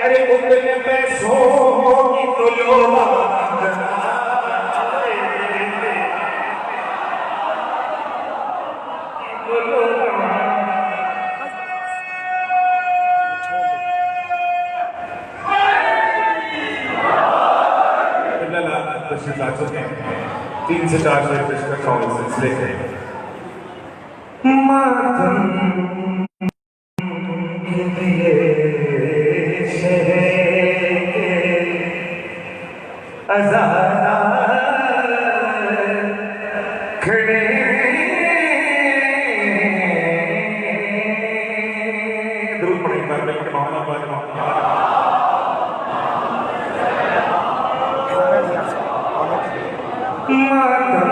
ارے اتنے پیسوں کی تو لولا تین سے چار شعر پیش کرتا ہوں اس سلسلے کے ماتم کے لیے شہر ازادہ کھڑے درود پڑھیں بار بار کے مولانا بار ماتم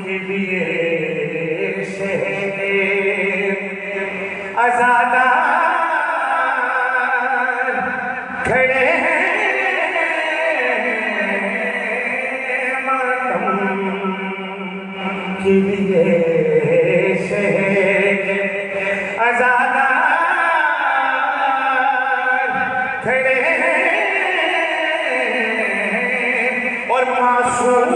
کے لیے شہر ازادہ کھڑے ماتم کے لیے شہر ازادہ کھڑے اور معصوم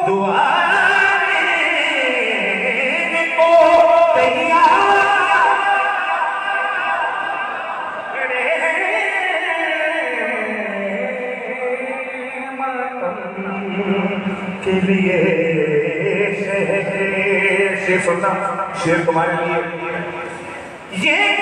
دعائیں کو تیار کرے ماتم کے لیے شعر سننا شعر تمہارے لیے یہ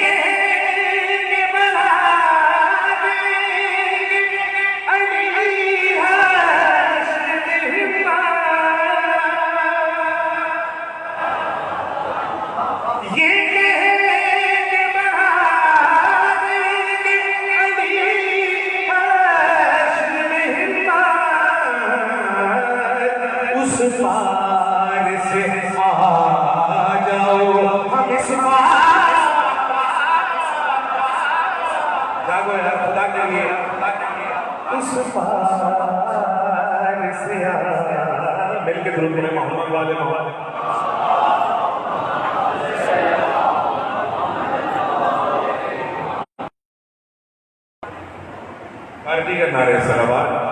پار سے آ جاؤ ہم اس پار جاگو یار خدا کے لیے اس پار سے آ مل کے درود میں محمد والے محمد عربی کے نعرے صلوات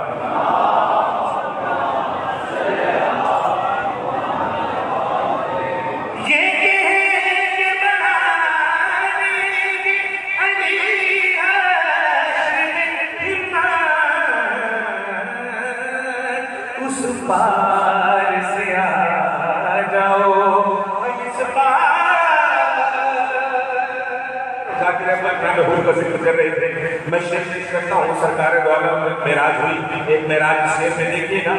پار سے آ جاؤ ہم اس پار ذاکر احمد خان حور کا ذکر کر رہے تھے میں شعر پیش کرتا ہوں سرکار دو عالم معراج ہوئی ایک معراج شعر میں دیکھیے نا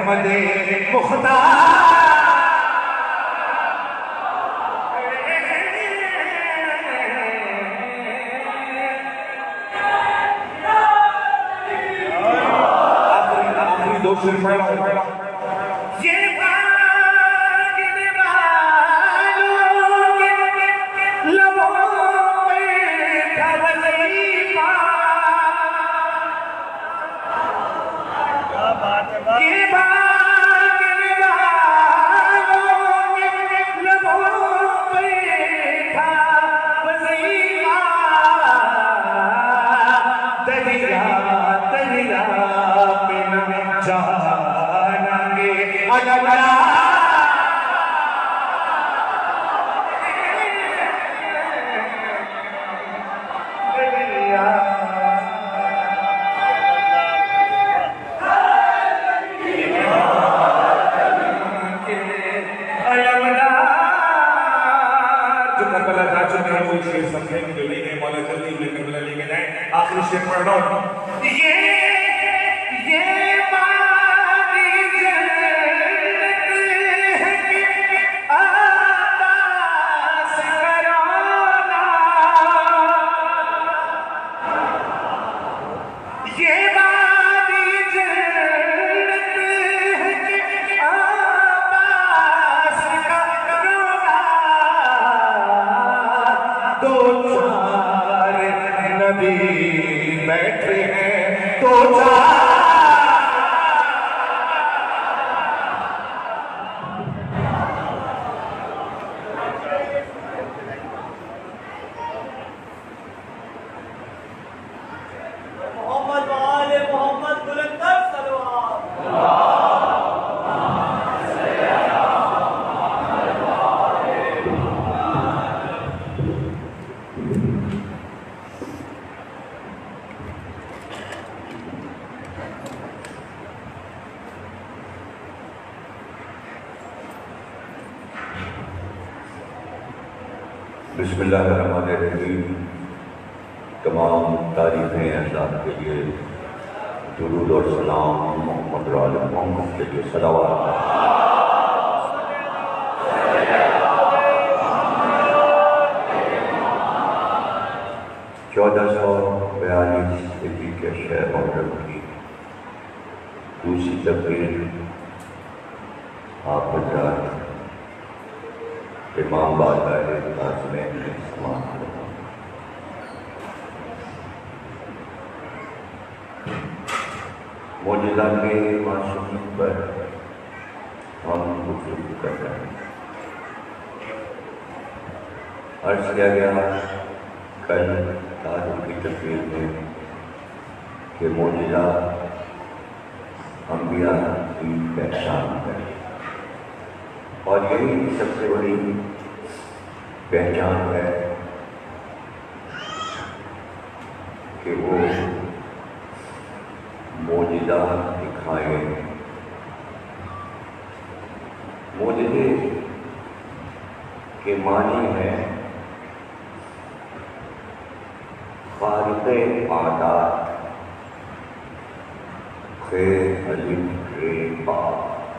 احمد مختار آخری دو شعر آخری شعر پڑھ رہا ہوں یہ بسم اللہ الرحمن الرحیم. تمام تعریفیں اللہ کے لیے، درود اور سلام محمد و آل محمد کے لیے صلوات. 1442 ہجری کے شہر محرم کی دوسری تقریر آپ حضرات امام بارگاہ عظمین میں سماعت کرنا. معجزہ کے معصومین پر ہم گفتگو کر رہے ہیں. عرض کیا گیا کل تعارف کی تقریر میں کہ معجزہ انبیاء کی پہچان ہے، اور یہی سب سے بڑی پہچان ہے کہ وہ معجزہ دکھائیں. معجزے کے معنی ہے خارق عادات، خیر علم رے با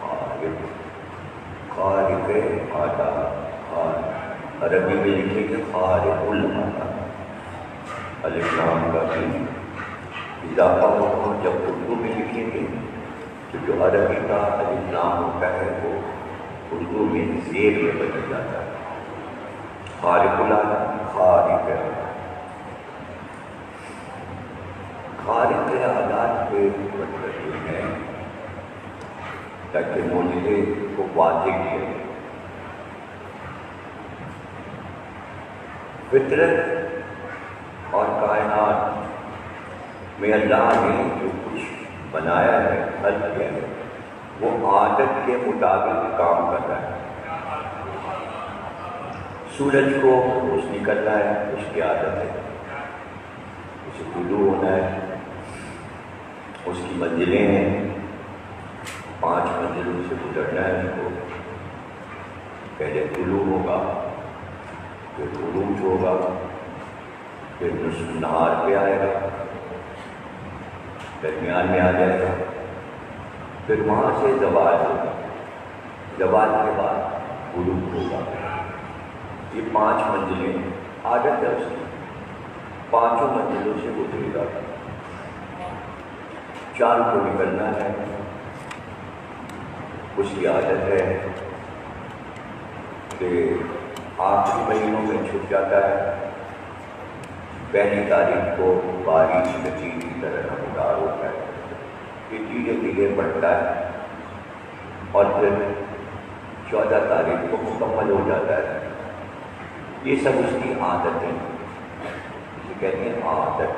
خارق، خارق عادات. عربی میں لکھیں کہ خارق العادات، الف لام کا بھی اضافہ ہو. جب اردو میں لکھیں گے تو جو عربی کا الف لام ہوتا ہے وہ اردو میں زیر میں بدل جاتا ہے. خارق العادات، خارق خارق عادات کے مطلب یہ ہے تاکہ معجزے کو واضح کیا. فطرت اور کائنات میں اللہ نے جو کچھ بنایا ہے، خلق کیا ہے، وہ عادت کے مطابق کام کر رہا ہے. سورج کو روشنی کرنا ہے، اس کی عادت ہے، اسے طلوع ہونا ہے، اس کی منزلیں ہیں، 5 منزلوں سے گزرنا ہے. اس کو پہلے طلوع ہوگا، پھر عروج ہوگا، پھر نصف نہار پہ آئے گا، درمیان میں آ جائے گا، پھر وہاں سے زوال ہوگا، زوال کے بعد غروب ہوگا. یہ 5 منزلیں عادت ہے اس کی، 5 منزلوں سے گزرے گا. چاند کو نکلنا ہے، اس کی عادت ہے کہ آخری مہینوں میں چھپ جاتا ہے. پہلی تاریخ کو بارش نتیجے کی طرح نمودار ہوتا ہے، پھر دھیرے دھیرے بڑھتا ہے، اور پھر 14 تاریخ کو مکمل ہو جاتا ہے. یہ سب اس کی عادت ہے، اسے کہتے ہیں عادت.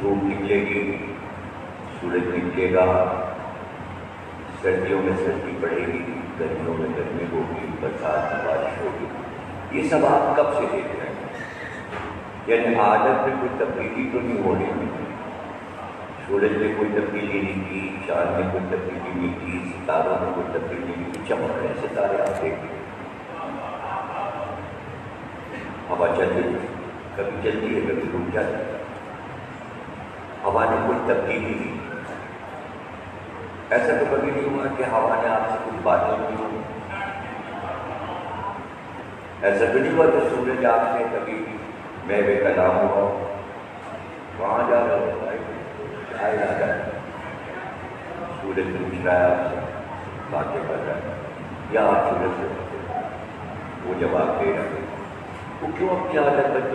دھوپ نکلے گی، سورج نکلے گا، سردیوں میں سردی پڑے گی، گرمیوں میں گرمی ہوگی، برسات میں بارش ہوگی. یہ سب آپ کب سے دیکھ رہے ہیں؟ یعنی عادت میں کوئی تبدیلی تو نہیں ہو رہی. سورج میں کوئی تبدیلی نہیں کی، چاند میں کوئی تبدیلی نہیں کی، ستاروں میں کوئی تبدیلی نہیں کی. چمک رہے ستارے آپ دیکھیں، ہوا چلتی ہے، کبھی چلتی ہے کبھی رک جاتی ہے. ہوا نے کوئی تبدیلی نہیں. ایسا تو کبھی نہیں ہوا کہ ہوا نے آپ سے کچھ باتیں نہیں ہوئی. ایسا تو نہیں ہوا کہ سورج آپ سے کبھی میں بے کلام ہوا، وہاں جا رہا ہوتا ہے چائے آ جائے، سورج پوچھ رہا ہے آپ سے، باتیں کر رہا ہے، یا آپ سورج سے وہ جواب دے رہا ہے. وہ کیوں اپنی عادت بن؟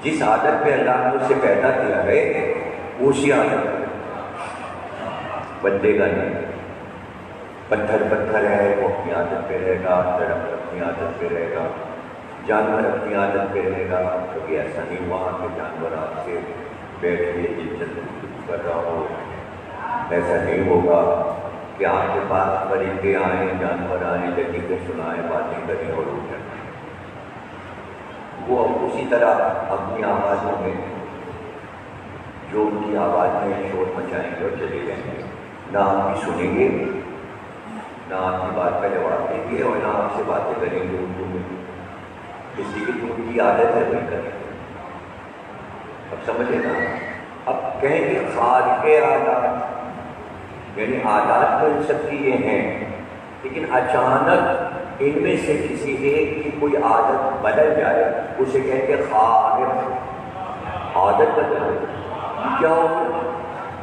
جس عادت پہ اللہ نے اسے پیدا کیا ہے اسی عادت بدلے گا نہیں. پتھر پتھر ہے وہ اپنی عادت پہ رہے گا، درخت اپنی عادت پہ رہے گا، جانور اپنی عادت پہ رہے گا. کبھی ایسا نہیں ہوا کہ جانور آپ سے بیٹھ کے دلچسپی کر رہا ہو. ایسا نہیں ہوگا کہ آپ کے پاس پرندے آئیں، جانور آئیں، لطیفے سنائیں، باتیں کریں اور اٹھ جائیں. وہ اسی طرح اپنی آوازوں میں جو ان کی آواز میں شور مچائیں گے اور چلے جائیں گے. نہ آپ بھی سنیں گے، نہ آپ کی بات کا جواب دیں گے اور نہ آپ سے باتیں کریں گے اردو میں. کسی کی جو ان کی عادت ہے وہی کریں گے. اب سمجھے نا. اب کہیں گے خالق عادات، یعنی عادات تو ان سب کی یہ ہیں، لیکن اچانک ان میں سے کسی ایک کی کوئی عادت بدل جائے اسے کہیں گے خالق. عادت بدل یہ کیا ہوگا؟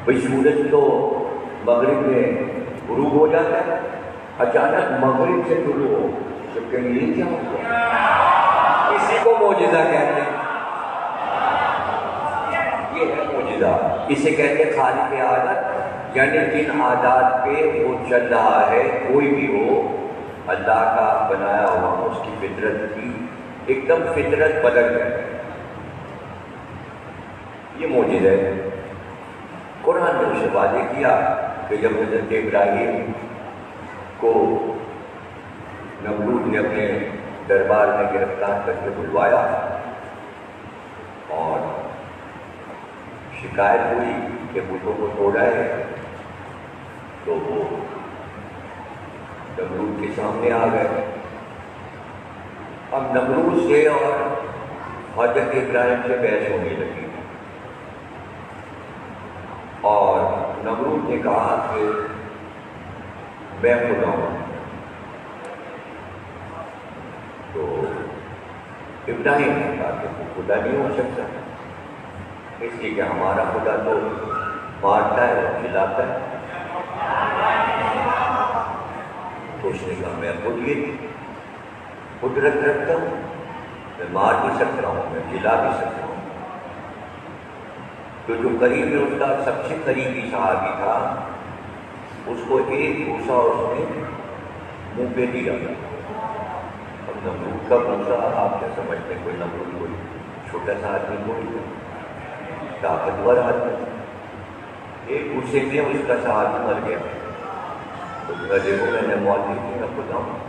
بھائی سورج تو مغرب میں غروب ہو جاتا ہے، اچانک مغرب سے شروع ہو تو کہیں یہ کیا ہوگا؟ اسی کو معجزہ کہتے ہیں. یہ ہے معجزہ، اسے کہتے ہیں خالق عادت. یعنی جن عادات پہ وہ چل رہا ہے کوئی بھی ہو، اللہ کا بنایا ہوا اس کی فطرت کی ایک دم فطرت بدل جائے، یہ معجزہ ہے. قرآن نے اسے واضح کیا کہ جب حضرت ابراہیم کو نمرود نے اپنے دربار میں گرفتار کر کے بلوایا اور شکایت ہوئی کہ بتوں کو توڑا ہے، تو وہ نمرود کے سامنے آ گئے. اب نمرود سے اور حضرت ابراہیم سے بحث ہونے لگی اور نمرود نے کہا کہ میں خدا ہوں. تو ابراہیم نے کہا کہ وہ خدا نہیں ہو سکتا، اس لیے کہ ہمارا خدا تو مارتا ہے اور کھلاتا ہے. تو اس نے کہا میں خود یہ قدرت رکھتا ہوں، میں مار بھی سکتا ہوں، میں کھلا بھی سکتا ہوں. تو جو قریب میں اس کا سب سے قریبی صحابی تھا اس کو ایک بھوسا اس نے منہ پہ دیا. اور نمرود کا بھوسا آپ کیا سمجھتے ہیں؟ کوئی نمرود کوئی چھوٹا سا آدمی کوئی طاقتور آدمی، ایک بھوسے میں اس کا صحابی مر گیا. تو دیکھو میں نے موت دی تھی، میں خدا ہوں.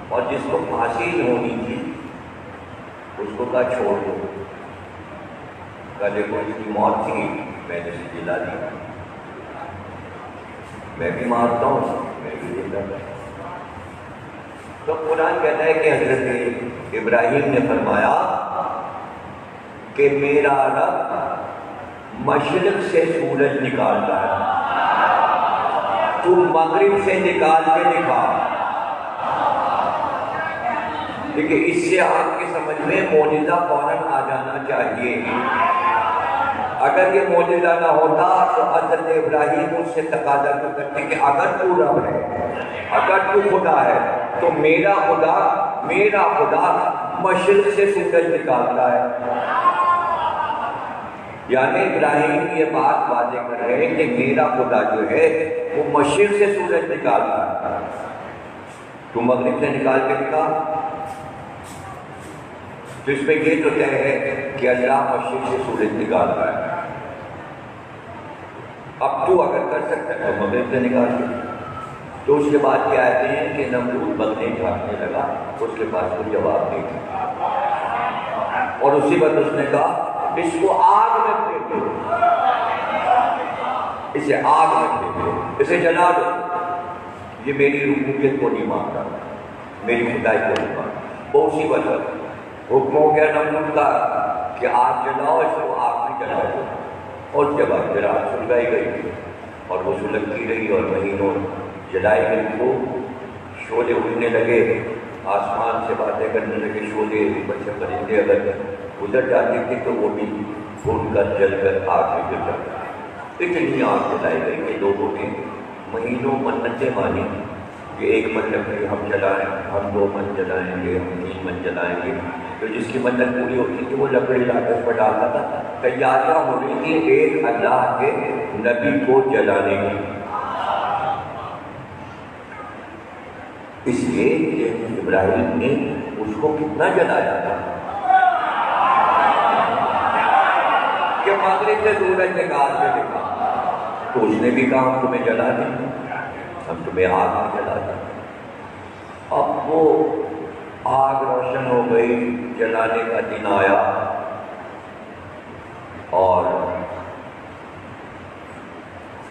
اور جس کو پھانسی ہونی تھی اس کو کہا چھوڑ دو. دیکھو اس کی موت تھی، میں نے اسے جلا دیا، میں بھی مارتا ہوں، میں بھی زندہ ہوں. تو قرآن کہتا ہے کہ حضرت ابراہیم نے فرمایا کہ میرا رب مشرق سے سورج نکالتا ہے، تو مغرب سے نکال کے دکھا. دیکھیے اس سے آپ کی سمجھ میں معجزہ فوراً آ جانا چاہیے. اگر یہ معجزہ نہ ہوتا تو حضرت ابراہیم اس سے تقاضا تو کرتے کہ اگر تو رب ہے، اگر تو خدا ہے تو میرا خدا مشرق سے سورج نکالتا ہے. یعنی ابراہیم یہ بات واضح کر رہے ہیں کہ میرا خدا جو ہے وہ مشرق سے سورج نکالتا ہے، تو مغرب سے نکال کے دکھا. تو اس میں یہ تو طے ہے کہ اللہ مشرق سے سورج نکالتا ہے. اب تو اگر کر سکتا ہے تو مغرب سے نکال کے. تو اس کے بعد کیا آتے ہیں کہ نمرود بگنے جھانکنے لگا، اس کے پاس کوئی جواب نہیں تھا. اور اسی وقت اس نے کہا اس کو آگ میں پھینک دو، اسے آگ میں پھینک دو، اسے جلا دو. یہ میری ربوبیت کو نہیں مانتا، میری خدائی کو نہیں مانتا. وہ اسی وقت حکم ہو گیا نمرود کا کہ آگ جلاؤ، اس کو آگ میں جلا دو. اور اس کے بعد پھر آگ سلگائی گئی اور وہ سلگتی رہی اور مہینوں جلائی گئی. وہ شعلے اٹھنے لگے، آسمان سے باتیں کرنے لگے شعلے. بچے پرندے اگر گزر جاتے تھے تو وہ بھی بھون کر جل کر آگ میں گر جاتے. اتنی آگ جلائی گئی کہ لوگوں نے مہینوں منتیں مانی کہ ایک من لکڑی ہم جلائیں، ہم 2 من جلائیں گے، ہم 3 من جلائیں گے. تو جس کی منت پوری ہوتی تھی وہ لکڑی لا کر پر ڈالتا تھا. تیاریاں ہو رہی تھی ایک اللہ کے نبی کو جلانے کی. اس لیے کہ ابراہیم نے اس کو کتنا جلایا تھا کہ مغرب سے سورج نکال کے دکھا. تو اس نے بھی کہا ہم تمہیں جلا دیں، ہم تمہیں آگ میں جلا دیں. اب وہ آگ روشن ہو گئی، جلانے کا دن آیا اور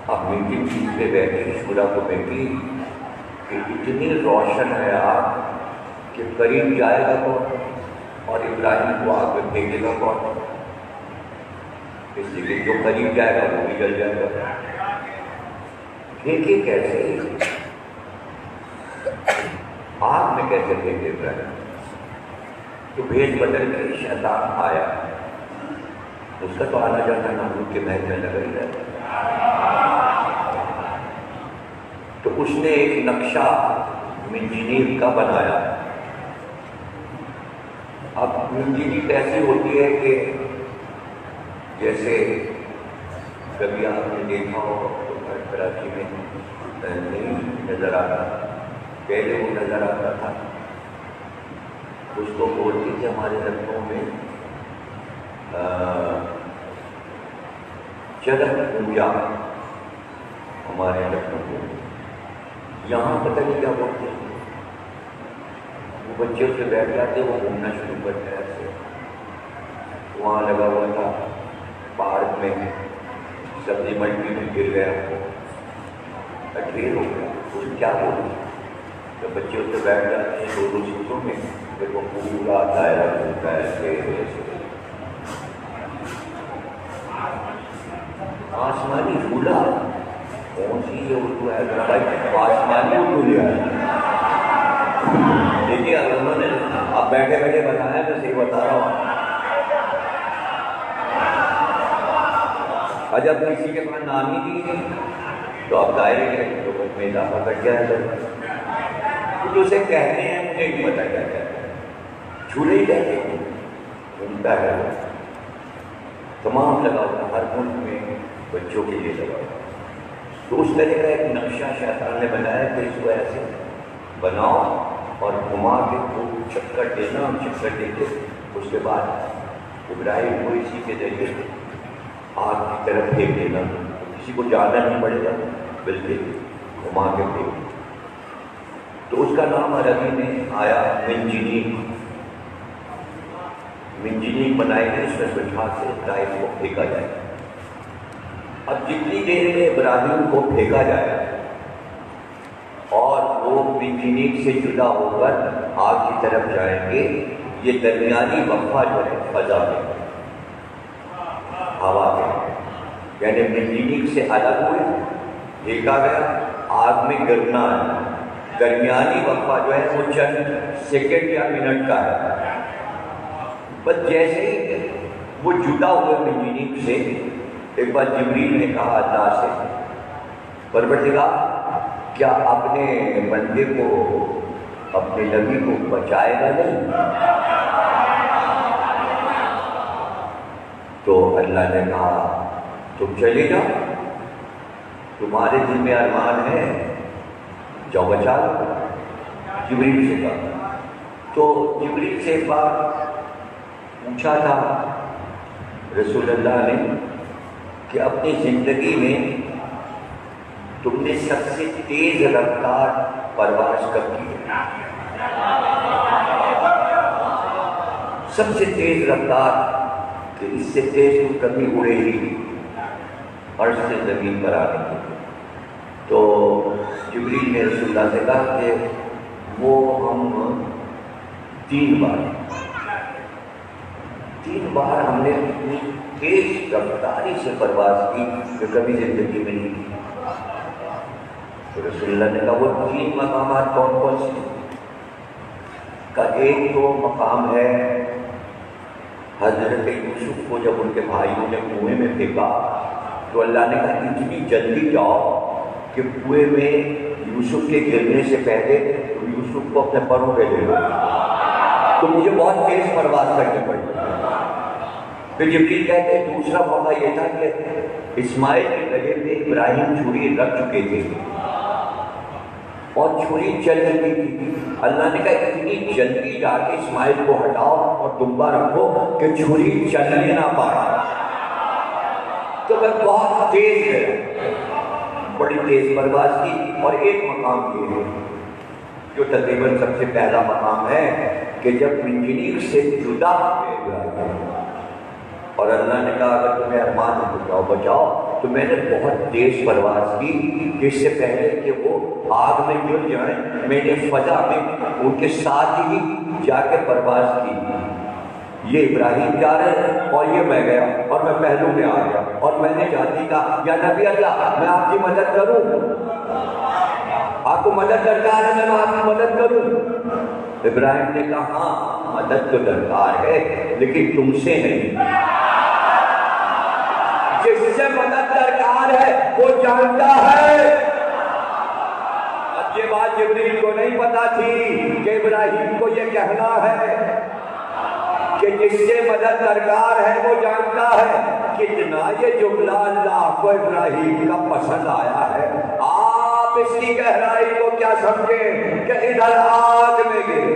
اب میٹنگ چیز پہ بیٹھی شورا کمیٹی کہ اتنی روشن ہے آگ کہ قریب جائے گا کون اور ابراہیم کو آگ میں پھینکے گا کون؟ اس لیے جو قریب جائے گا وہ بھی جل جائے گا. پھینکے کیسے؟ آگ میں کیسے پھینکے ابراہیم؟ تو بھیج بدل کر شیطان آیا. اس کا تو آنا جانا نمرود کے محل میں لگا ہی رہتا. تو اس نے ایک نقشہ منجنیق کا بنایا. اب منجنیق ایسی ہوتی ہے کہ جیسے کبھی آپ نے دیکھا ہو تو کراچی میں نہیں نظر آتا، پہلے وہ نظر آتا تھا. اس کو بولتے تھے ہمارے لڑکوں میں چرخ پوجا. ہمارے لڑکوں کو یہاں پتہ نہیں کیا بولتے ہیں. وہ بچے اس سے بیٹھ جاتے وہ گھومنا شروع کرتے ہیں. ایسے وہاں لگا ہوا تھا پارک میں سبزی منڈی میں گر گیا، ڈھیر ہو گیا. اس کیا بولتے جب بچے اس سے بیٹھ جاتے ہیں دو سیٹوں میں پھر وہ پورا دائرہ گھومتا ہے. آسمانی جھولا کون سی یہ اردو ہے بھائی؟ آسمانی اردو لیا ہے. دیکھیے اگر انہوں نے اب بیٹھے بیٹھے بتایا میں صحیح بتا رہا ہوں. جب کسی کے پاس نام ہی نہیں ہے تو آپ دائرے کے لوگوں میں اضافہ کر کے آئے تو اسے کہتے ہیں مجھے نہیں پتا کیا کہتے ہیں. جھولے ہی کہتے ہیں. جھولتا ہے تمام لگا ہوا ہر ملک میں بچوں کے لیے لگا ہوا. تو اس طرح کا ایک نقشہ شیطان نے بنایا کہ اس کو ایسے بناؤ اور گھما کے خوب چکر دینا. چکر دے کے اس کے بعد ابراہیم کو اسی کے ذریعے آگ کی طرف پھینک دینا. کسی کو جانا نہیں پڑے گا بلکہ گھما کے پھینک. تو اس کا نام عربی میں آیا منجنیق. منجنیق بنائے گئے اس میں بٹھا کے ابراہیم کو پھینکا جائے. اب جتنی دیر میں ابراہیم کو پھینکا جائے اور وہ منجنیق سے جدا ہو کر آگ کی طرف جائیں گے، یہ درمیانی وقفہ جو ہے فضا میں ہوا میں یعنی منجنیق سے الگ ہوئے پھینکا گیا آگ میں گرنا ہے. درمیانی وقفہ جو ہے وہ چند سیکنڈ یا منٹ کا ہے. بس جیسے ہی وہ جدا ہوئے منجنیق سے ایک بار جبریل نے کہا اللہ سے پروردگار کیا اپنے بندے کو اپنے نبی کو بچائے گا نہیں؟ تو اللہ نے کہا تم چلے جاؤ، تمہارے دل میں ارمان ہے، جاؤ بچا لو. جبریل سے کہا. تو جبریل سے ایک بار پوچھا تھا رسول اللہ نے کہ اپنی زندگی میں تم نے سب سے تیز رفتار پرواز کب کی ہے؟ سب سے تیز رفتار کہ اس سے تیز تو کبھی اڑے ہی عرش سے زمین پر آنے کی. تو جبریل نے رسول اللہ سے کہا کہ وہ ہم 3 بار ہم نے اتنی تیز رفتاری سے پرواز کی کہ کبھی زندگی میں نہیں کی. تو رسول اللہ نے کہا وہ 3 مقامات کون کون سے؟ کا ایک تو مقام ہے حضرت یوسف کو جب ان کے بھائیوں نے کنویں میں پھینکا تو اللہ نے کہا اتنی جلدی جاؤ کہ کنویں میں یوسف کے گرنے سے پہلے تو یوسف کو اپنے پروں پہ لے لو. تو مجھے بہت تیز پرواز کرنی پڑی. پھر جبریل کہتے ہیں دوسرا موقع یہ تھا کہ اسماعیل کے گلے میں ابراہیم چھری رکھ چکے تھے اور چھری چل رہی تھی. اللہ نے کہا اتنی جلدی جا کے اسماعیل کو ہٹاؤ اور دمبا رکھو کہ چھری چلنے نہ پائے. تو میں بہت تیز ہے، بڑی تیز پرواز کی. اور ایک مقام یہ ہے جو تقریباً سب سے پہلا مقام ہے کہ جب منجنیق سے جدا ہوئے اور اللہ نے کہا اگر تمہیں ارمان ہے تو جاؤ بچاؤ. تو میں نے بہت تیز پرواز کی کہ اس سے پہلے کہ وہ آگ میں گر جائیں میں نے فضا میں ان کے ساتھ ہی جا کے پرواز کی. یہ ابراہیم جا رہے ہیں اور یہ میں گیا اور میں پہلو میں آ گیا اور میں نے جاتی کہا یا نبی اللہ میں آپ کی مدد کروں, آپ کو مدد درکار ہے, میں آپ کی مدد کروں. ابراہیم نے کہا ہاں مدد تو درکار ہے لیکن تم سے نہیں, جس سے مدد درکار ہے وہ جانتا ہے. اب یہ بات جبریل کو نہیں پتا تھی کہ ابراہیم کو یہ کہنا ہے کہ جس سے مدد درکار ہے وہ جانتا ہے. کتنا یہ جملہ اللہ کو ابراہیم کا پسند آیا ہے. آپ اس کی گہرائی کو کیا سمجھیں کہ ادھر آگ میں گرے,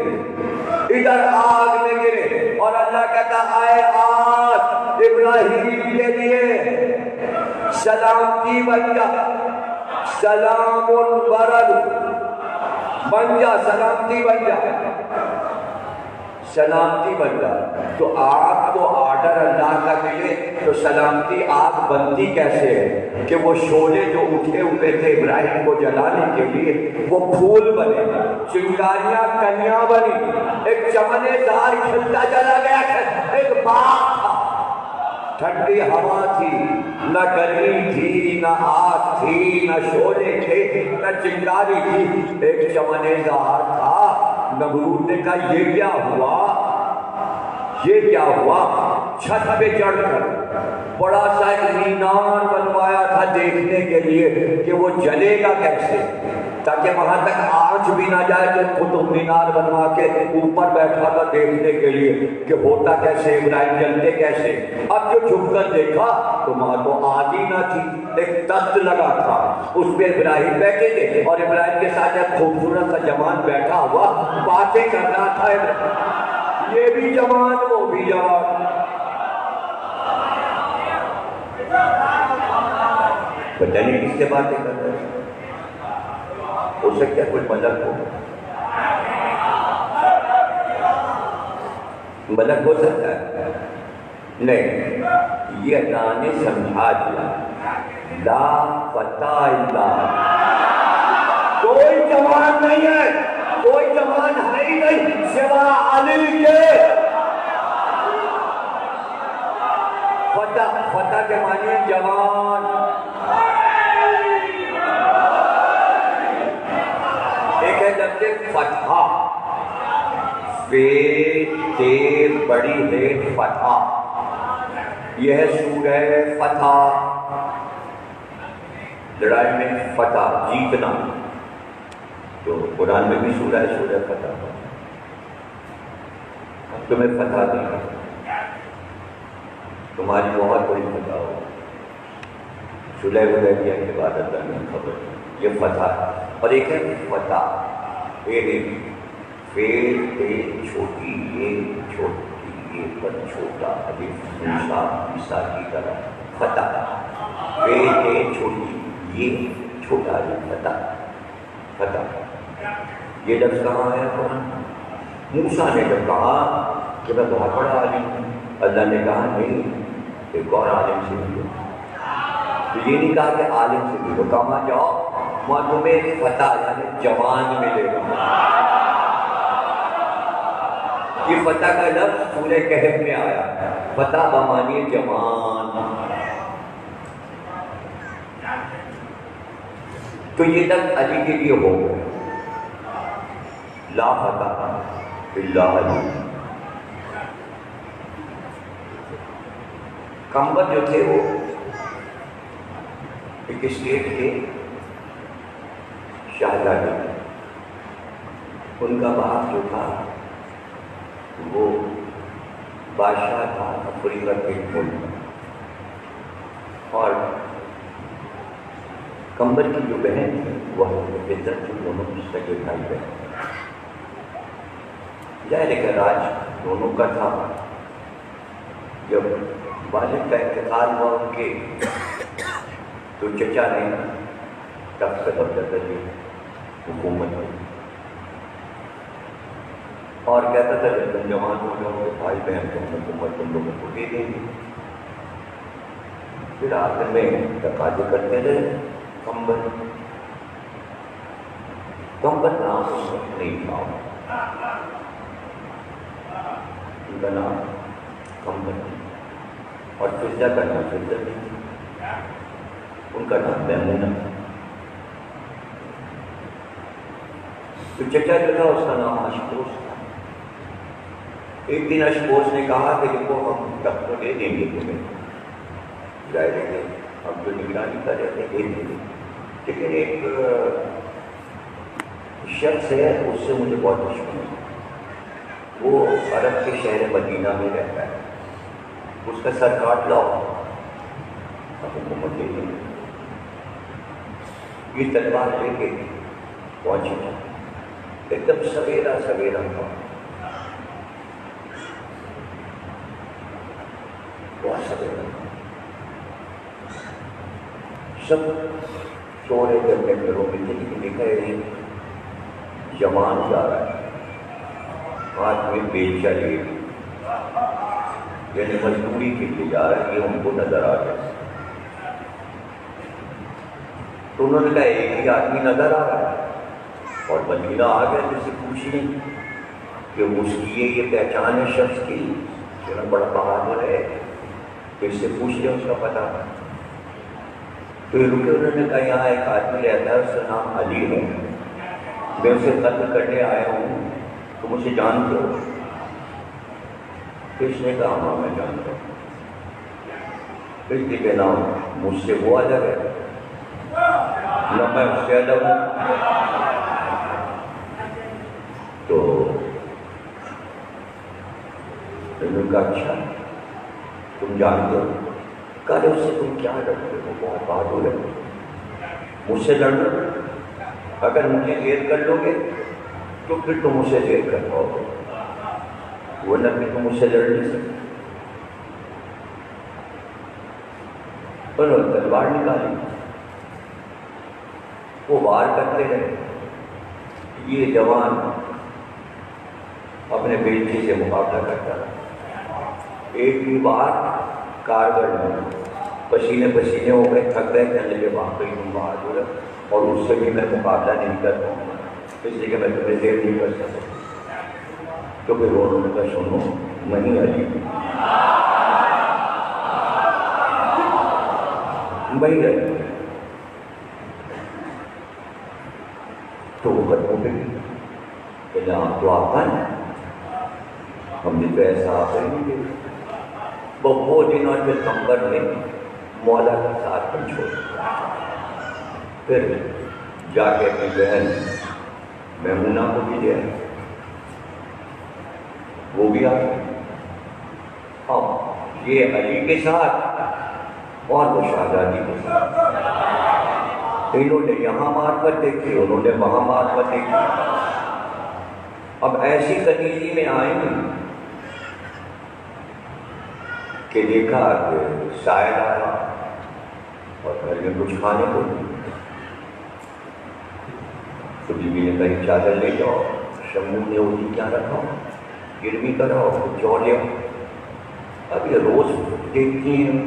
ادھر آگ میں گرے اور اللہ کہتا ہے آگ ابراہیم کے لیے سلامتی بن جا, سلام برد بن جا, سلامتی بن جا, سلامتی بن جا. تو آگ کو آرڈر اللہ کا ملے تو سلامتی آگ بنتی کیسے ہے کہ وہ شعلے جو اٹھے ہوئے تھے ابراہیم کو جلانے کے لیے وہ پھول بنے, چنگاریاں کنیاں بنی, ایک چمنے دار کھلتا چلا گیا, ایک باغ تھا, ٹھنڈی ہوا تھی, نہ گرمی تھی, نہ آگ تھی, نہ شعلے تھے, نہ چنگاری تھی, ایک چمنے دار تھا. نمرود نے کہا یہ کیا ہوا, یہ کیا ہوا. چھت پہ چڑھ کر بڑا سا مینار بنوایا تھا دیکھنے کے لیے کہ وہ جلے گا کیسے, تاکہ وہاں تک آنچ بھی نہ جائے. کہ قطب مینار بنوا کے اوپر بیٹھا تھا دیکھنے کے لیے کہ ہوتا کیسے, ابراہیم جلتے کیسے. اب جو جھک کر دیکھا تو وہاں تو آگ ہی نہ تھی, ایک تخت لگا تھا, اس پہ ابراہیم بیٹھے تھے اور ابراہیم کے ساتھ ایک خوبصورت سا جوان بیٹھا ہوا باتیں کر رہا تھا. یہ بھی جوان وہ بھی جوان, پتہ نہیں کس سے باتیں کر رہے ہیں. ہو سکتا ہے کوئی ملک ہو, ملک ہو سکتا ہے. نہیں, یہ اللہ نے سمجھا دیا لا فتح الا, کوئی جوان نہیں ہے, کوئی جوان ہے ہی نہیں سوا علی کے. فتح, فتح کے معنی جوان. ایک ہے لفظ فتح, تے بڑی ہے فتح, یہ ہے سورہ فتح, لڑائی میں فتح جیتنا. تو قرآن میں بھی سورہ ہے سورہ فتح. تمہیں فتح دی, تمہاری بہت بڑی فتح ہو. صلح حدیبیہ کے بعد اللہ نے خبر, یہ فتح ہے. اور ایک ہے فتح, چھوٹی یہ چھوٹی یہ پر چھوٹا, الف موسیٰ عیسیٰ کی طرح فتح. چھوٹی یہ چھوٹا, یہ فتح, فتح. یہ لفظ کہاں ہے قرآن؟ موسیٰ نے جب کہا کہ میں بہت بڑا عالم ہوں, اللہ نے کہا نہیں, ایک اور عالم سے ملو. تو یہ نہیں کہا کہ عالم سے ملو, کہاں جاؤ وہاں تمہیں فتح یعنی جوان ملے گا. یہ فتح کا لفظ سورہ کہف میں آیا, فتح بمعنی جوان. تو یہ لفظ علی کے لیے ہو گئے, لا فتح الا علی. کمبر جو تھے وہ ایک اسٹیٹ کے شہزادے, ان کا باپ جو تھا وہ بادشاہ تھا افریقہ کے ملک, اور کمبر کی جو بہن تھی وہ فطرت کی دونوں کی سگے بھائی بہن. ظاہر ہے کہ راج دونوں کا تھا. جب والد کا انتقال ہوا ان کے تو چچا نے تخت سے قبضہ کر لی, حکومت میں, اور کہتا تھا جب تم جوان ہو جاؤ گے بھائی بہن تو حکومت تم لوگوں کو دے دیں گے. پھر آخر میں تقاضے کرتے رہے کمبل نام اس وقت نہیں تھا، ان کا نام کمبل اور فضا کا نام فضا نہیں، ان کا نام میمونہ۔ تو چچا جو تھا اس کا نام اشکوش تھا۔ ایک دن اشکوش نے کہا کہ ان کو ہم تب تو دے دیں گے تمہیں، ظاہر ہے ہم جو نگرانی کر رہے تھے دے دیں گے، لیکن ایک شخص ہے اس سے مجھے بہت دشمنی ہے، وہ عرب کے شہر مدینہ میں رہتا ہے، اس کا سر کاٹ لاؤ اب حکومت دے دیں گے۔ یہ تلوار لے کے پہنچے، ایک دم سویرا تھا، بہت سویرا تھا، سب سو رہے تھے اپنے گھروں میں تھے، لیکن دیکھا ہے جوان جا رہا ہے، ہاتھ میں بیلچا لیے، یعنی مزدوری کے لیے جا رہا ہے، یہ ان کو نظر آ گیا۔ تو انہوں نے کہا ایک ہی آدمی نظر آ رہا ہے، اور مدینہ آ گیا جس سے پوچھنے کہ اس کی یہ پہچان ہے شخص کی، چلو بڑا بہادر ہے، تو اس سے پوچھ لیں اس کا پتہ۔ تو یہ رکے، انہوں نے کہا یہاں ایک آدمی رہتا ہے اس کا نام علی ہے، میں اسے قتل کرنے آیا ہوں، تم اسے جانتے ہو؟ تو اس نے کہا ہاں میں جانتا ہوں۔ اس نے کہا مجھ سے وہ الگ ہے نہ میں اس سے الگ ہوں۔ تو انہوں نے کہا اچھا تم جانتے ہو؟ کہا اس سے تم کیا ڈرتے ہو؟ بہت بہادر ہے، مجھ سے لڑ لو، اگر مجھے زیر کر لو گے تو پھر تم اسے زیر کر پاؤ گے، ورنہ پھر تم اسے لڑ نہیں سکتے۔ انہوں نے تلوار نکالی، وہ وار کرتے رہے، یہ جوان اپنے بیٹی سے مقابلہ کرتا رہا، ایک بھی بار کارگر میں پسینے ہو گئے، تھک گئے، کہنے لگے واقعی تم بہادر ہے اور اس سے بھی میں مقابلہ نہیں کر پاؤں گا، اس لیے کہ میں تمہیں زیر نہیں کر سکتا۔ تو پھر انہوں نے کہا سنو میں ہی علی تو وہ ختم ہو گئی کہ جہاں تو آپ ہیں، ہم نے تو ایسا آپ نہیں دے، وہ دن اور پھر کمبر میں مولا کے ساتھ ہم چھوڑ، پھر جا کے اپنی بہن میمونہ کو بھی لے آئے، وہ بھی آ گئی۔ اب یہ علی کے ساتھ اور وہ شہزادی کے ساتھ، انہوں نے یہاں معرفت دیکھی، انہوں نے وہاں معرفت دیکھی۔ اب ایسی کنیزی میں آئیں کہ دیکھا کہ سائل آیا اور گھر میں کچھ کھانے کو نہیں، تو بیوی نے کہیں چادر لے جاؤ، شمون نے وہ کیا رکھا گروی کراؤ، جو لے آؤ۔ اب یہ روز دیکھتی ہیں،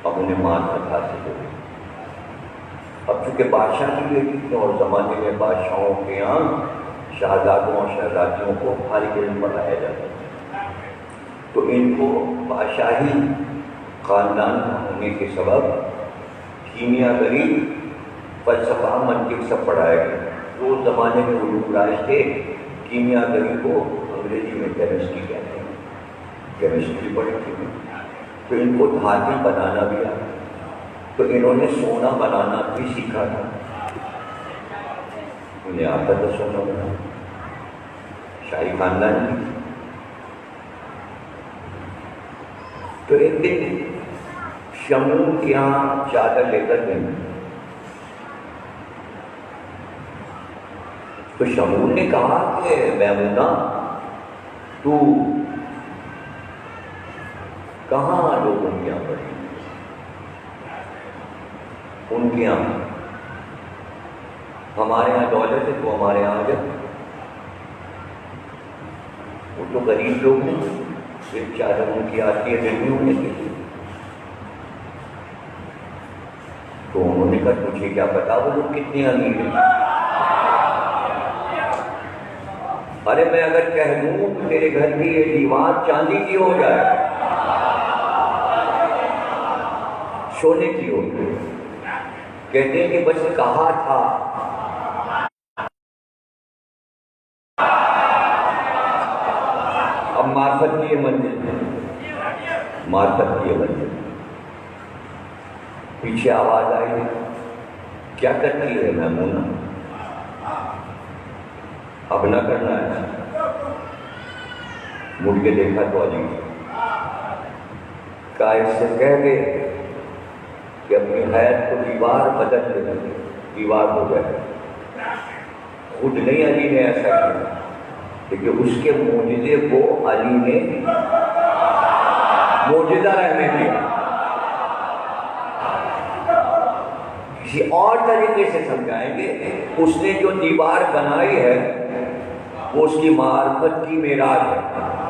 اب انہیں معرفت حاصل ہو گئی۔ اب چونکہ بادشاہ کی بیٹی تھی اور زمانے میں بادشاہوں کے یہاں شہزادوں اور شہزادیوں کو خالی علم پڑھایا جاتا تھا، تو ان کو بادشاہی خاندان ہونے کے سبب کیمیا گری، فلسفہ، منطق سب پڑھایا گیا۔ تو اس زمانے میں علوم رائج تھے، کیمیا گری کو انگریزی میں کیمسٹری کہتے ہیں، کیمسٹری پڑھی تھی، تو ان کو دھاتیں بنانا بھی آیا، تو انہوں نے سونا بنانا بھی سیکھا تھا، انہیں آتا تھا سونا بنانا، شاہی خاندان کی۔ تو ایک دن شمون کے یہاں چادر لے کر گئے، تو شمون نے کہا کہ میمونہ تو کہاں لوگوں کے یہاں پڑھی؟ ان کے یہاں ہمارے یہاں دولت ہے تو ہمارے یہاں آ جا، وہ تو غریب لوگ ہیں، صرف چادر ان کی آتی ہے دل میں ہونے کے لیے، تو انہوں نے کہا تجھے کیا پتا وہ لوگ کتنے امیر ہیں؟ ارے میں اگر کہہ دوں تو تیرے گھر کی یہ دیوار چاندی کی ہو جائے، سونے کی ہو جائے۔ کہتے ہیں کہ بس کہا تھا، اب معرفت کی یہ منزل ہے، معرفت کی یہ منزل۔ پیچھے آواز آئی، کیا کرتی ہے میمونہ؟ اب نہ کرنا ہے۔ مڑ کے دیکھا تو علی کا اس سے کہہ گئے کہ اپنی حیات کو دیوار بدل دے، دیوار ہو جائے۔ خود نہیں علی نے ایسا کیا، لیکن اس کے معجزے کو علی نے معجزہ رہنے دیا۔ کسی اور طریقے سے سمجھائیں گے، اس نے جو دیوار بنائی ہے وہ اس کی معرفت کی معراج ہے۔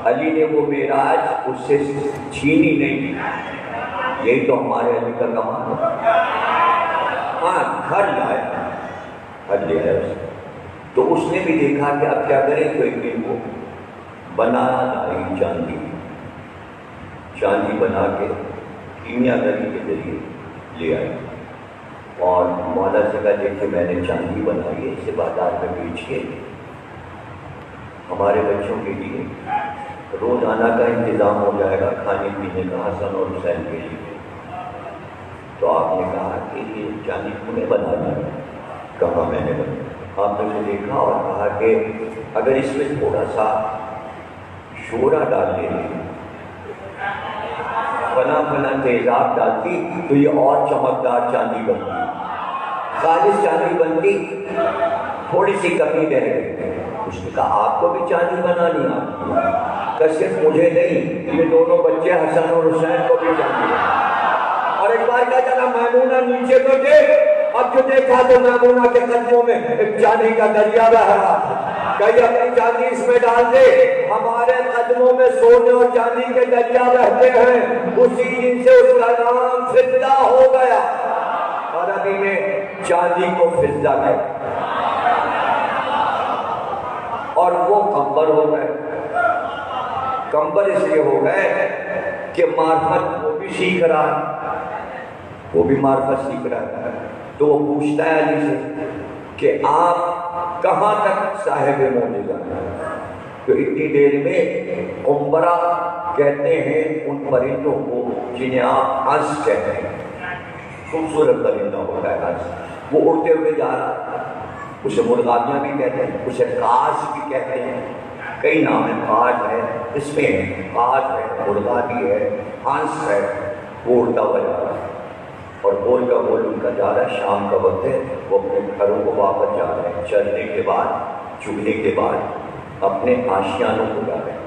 علی نے وہ معراج اس سے چھینی نہیں۔ یہی تو ہمارے علی کا کمال ہے۔ ہاں گھر لائے، گھر لے آئے تو اس نے بھی دیکھا کہ اب کیا کریں، تو ایک دن وہ بنانا لائی چاندی بنا کے کیمیا گری کے ذریعے لے آئی، اور مولا سے کہا دیکھے میں نے چاندی بنائی ہے، اسے بازار میں بیچ کے ہمارے بچوں کے لیے روزانہ کا انتظام ہو جائے گا، کھانے پینے کا حسن اور حسین کے لیے۔ تو آپ نے کہا کہ یہ چاندی کیوں نے بنانا ہے؟ کہا میں نے بنا۔ آپ نے اسے دیکھا اور کہا کہ اگر اس میں تھوڑا سا شورا ڈال لیں، فنا تیزاب ڈالتی تو یہ اور چمکدار چاندی بنتی، خالص چاندی بنتی، تھوڑی سی کمی رہ گئی۔ اس نے کہا آپ کو بھی چاندی بنانی آتی ہے؟ کہ صرف مجھے نہیں، یہ دونوں بچے حسن اور حسین کو بھی چاندی بنانی۔ اور ایک بار کہا چلا میمونہ نیچے تو دیکھ، اب جو دیکھا تو میمونہ کے قدموں میں ایک چاندی کا دریا بہہ رہا تھا۔ کہیں اپنی چاندی اس میں ڈال دے، ہمارے قدموں میں سونے اور چاندی کے دریا بہتے ہیں۔ اسی دن سے اس کا نام فضہ ہو گیا، عربی میں چاندی کو فضہ کہتے ہیں۔ اور وہ کمبر ہو گئے، کمبر اس لیے ہو گئے کہ معرفت وہ بھی سیکھ رہا ہے، وہ بھی معرفت سیکھ رہا ہے۔ تو وہ پوچھتا ہے علی سے کہ آپ کہاں تک صاحب معجزہ ہیں؟ تو اتنی دیر میں قنبرہ کہتے ہیں ان پرندوں کو جنہیں آپ ہنس کہتے ہیں، خوبصورت پرندہ ہوتا ہے ہنس، وہ اڑتے ہوئے جا رہا ہے۔ اسے مرغابیاں بھی کہتے ہیں، اسے کاج بھی کہتے ہیں، کئی نام ہیں، کاج ہے، اس میں کاج ہے، مرغابی ہے، ہنس ہے، وہ اڑتا ہوا جا رہا ہے۔ اور بول کا بول ان کا جا رہا ہے، شام کا وقت ہے، وہ اپنے گھروں کو واپس جا رہے ہیں، چلنے کے بعد، چگنے کے بعد اپنے آشیانوں کو جا رہے ہیں۔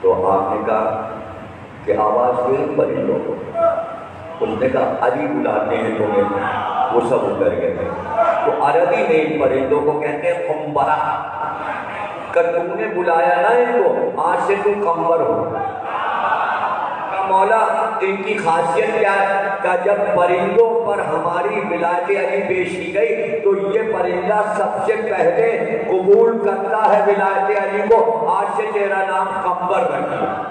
تو آپ نے کہا کہ آواز ہوئی پرندوں کو، اس نے کہا علی بلاتے ہیں تمہیں، وہ سب اتر گئے تھے۔ تو عربی میں ان پرندوں کو کہتے ہیں قنبرہ، کہ تم نے بلایا نا ان کو، آج سے تم قنبر ہو۔ مولا ان کی خاصیت کیا ہے؟ کہ جب پرندوں پر ہماری ولایت علی پیش کی گئی تو یہ پرندہ سب سے پہلے قبول کرتا ہے ولایت علی کو، آج سے تیرا نام قنبر رکھا۔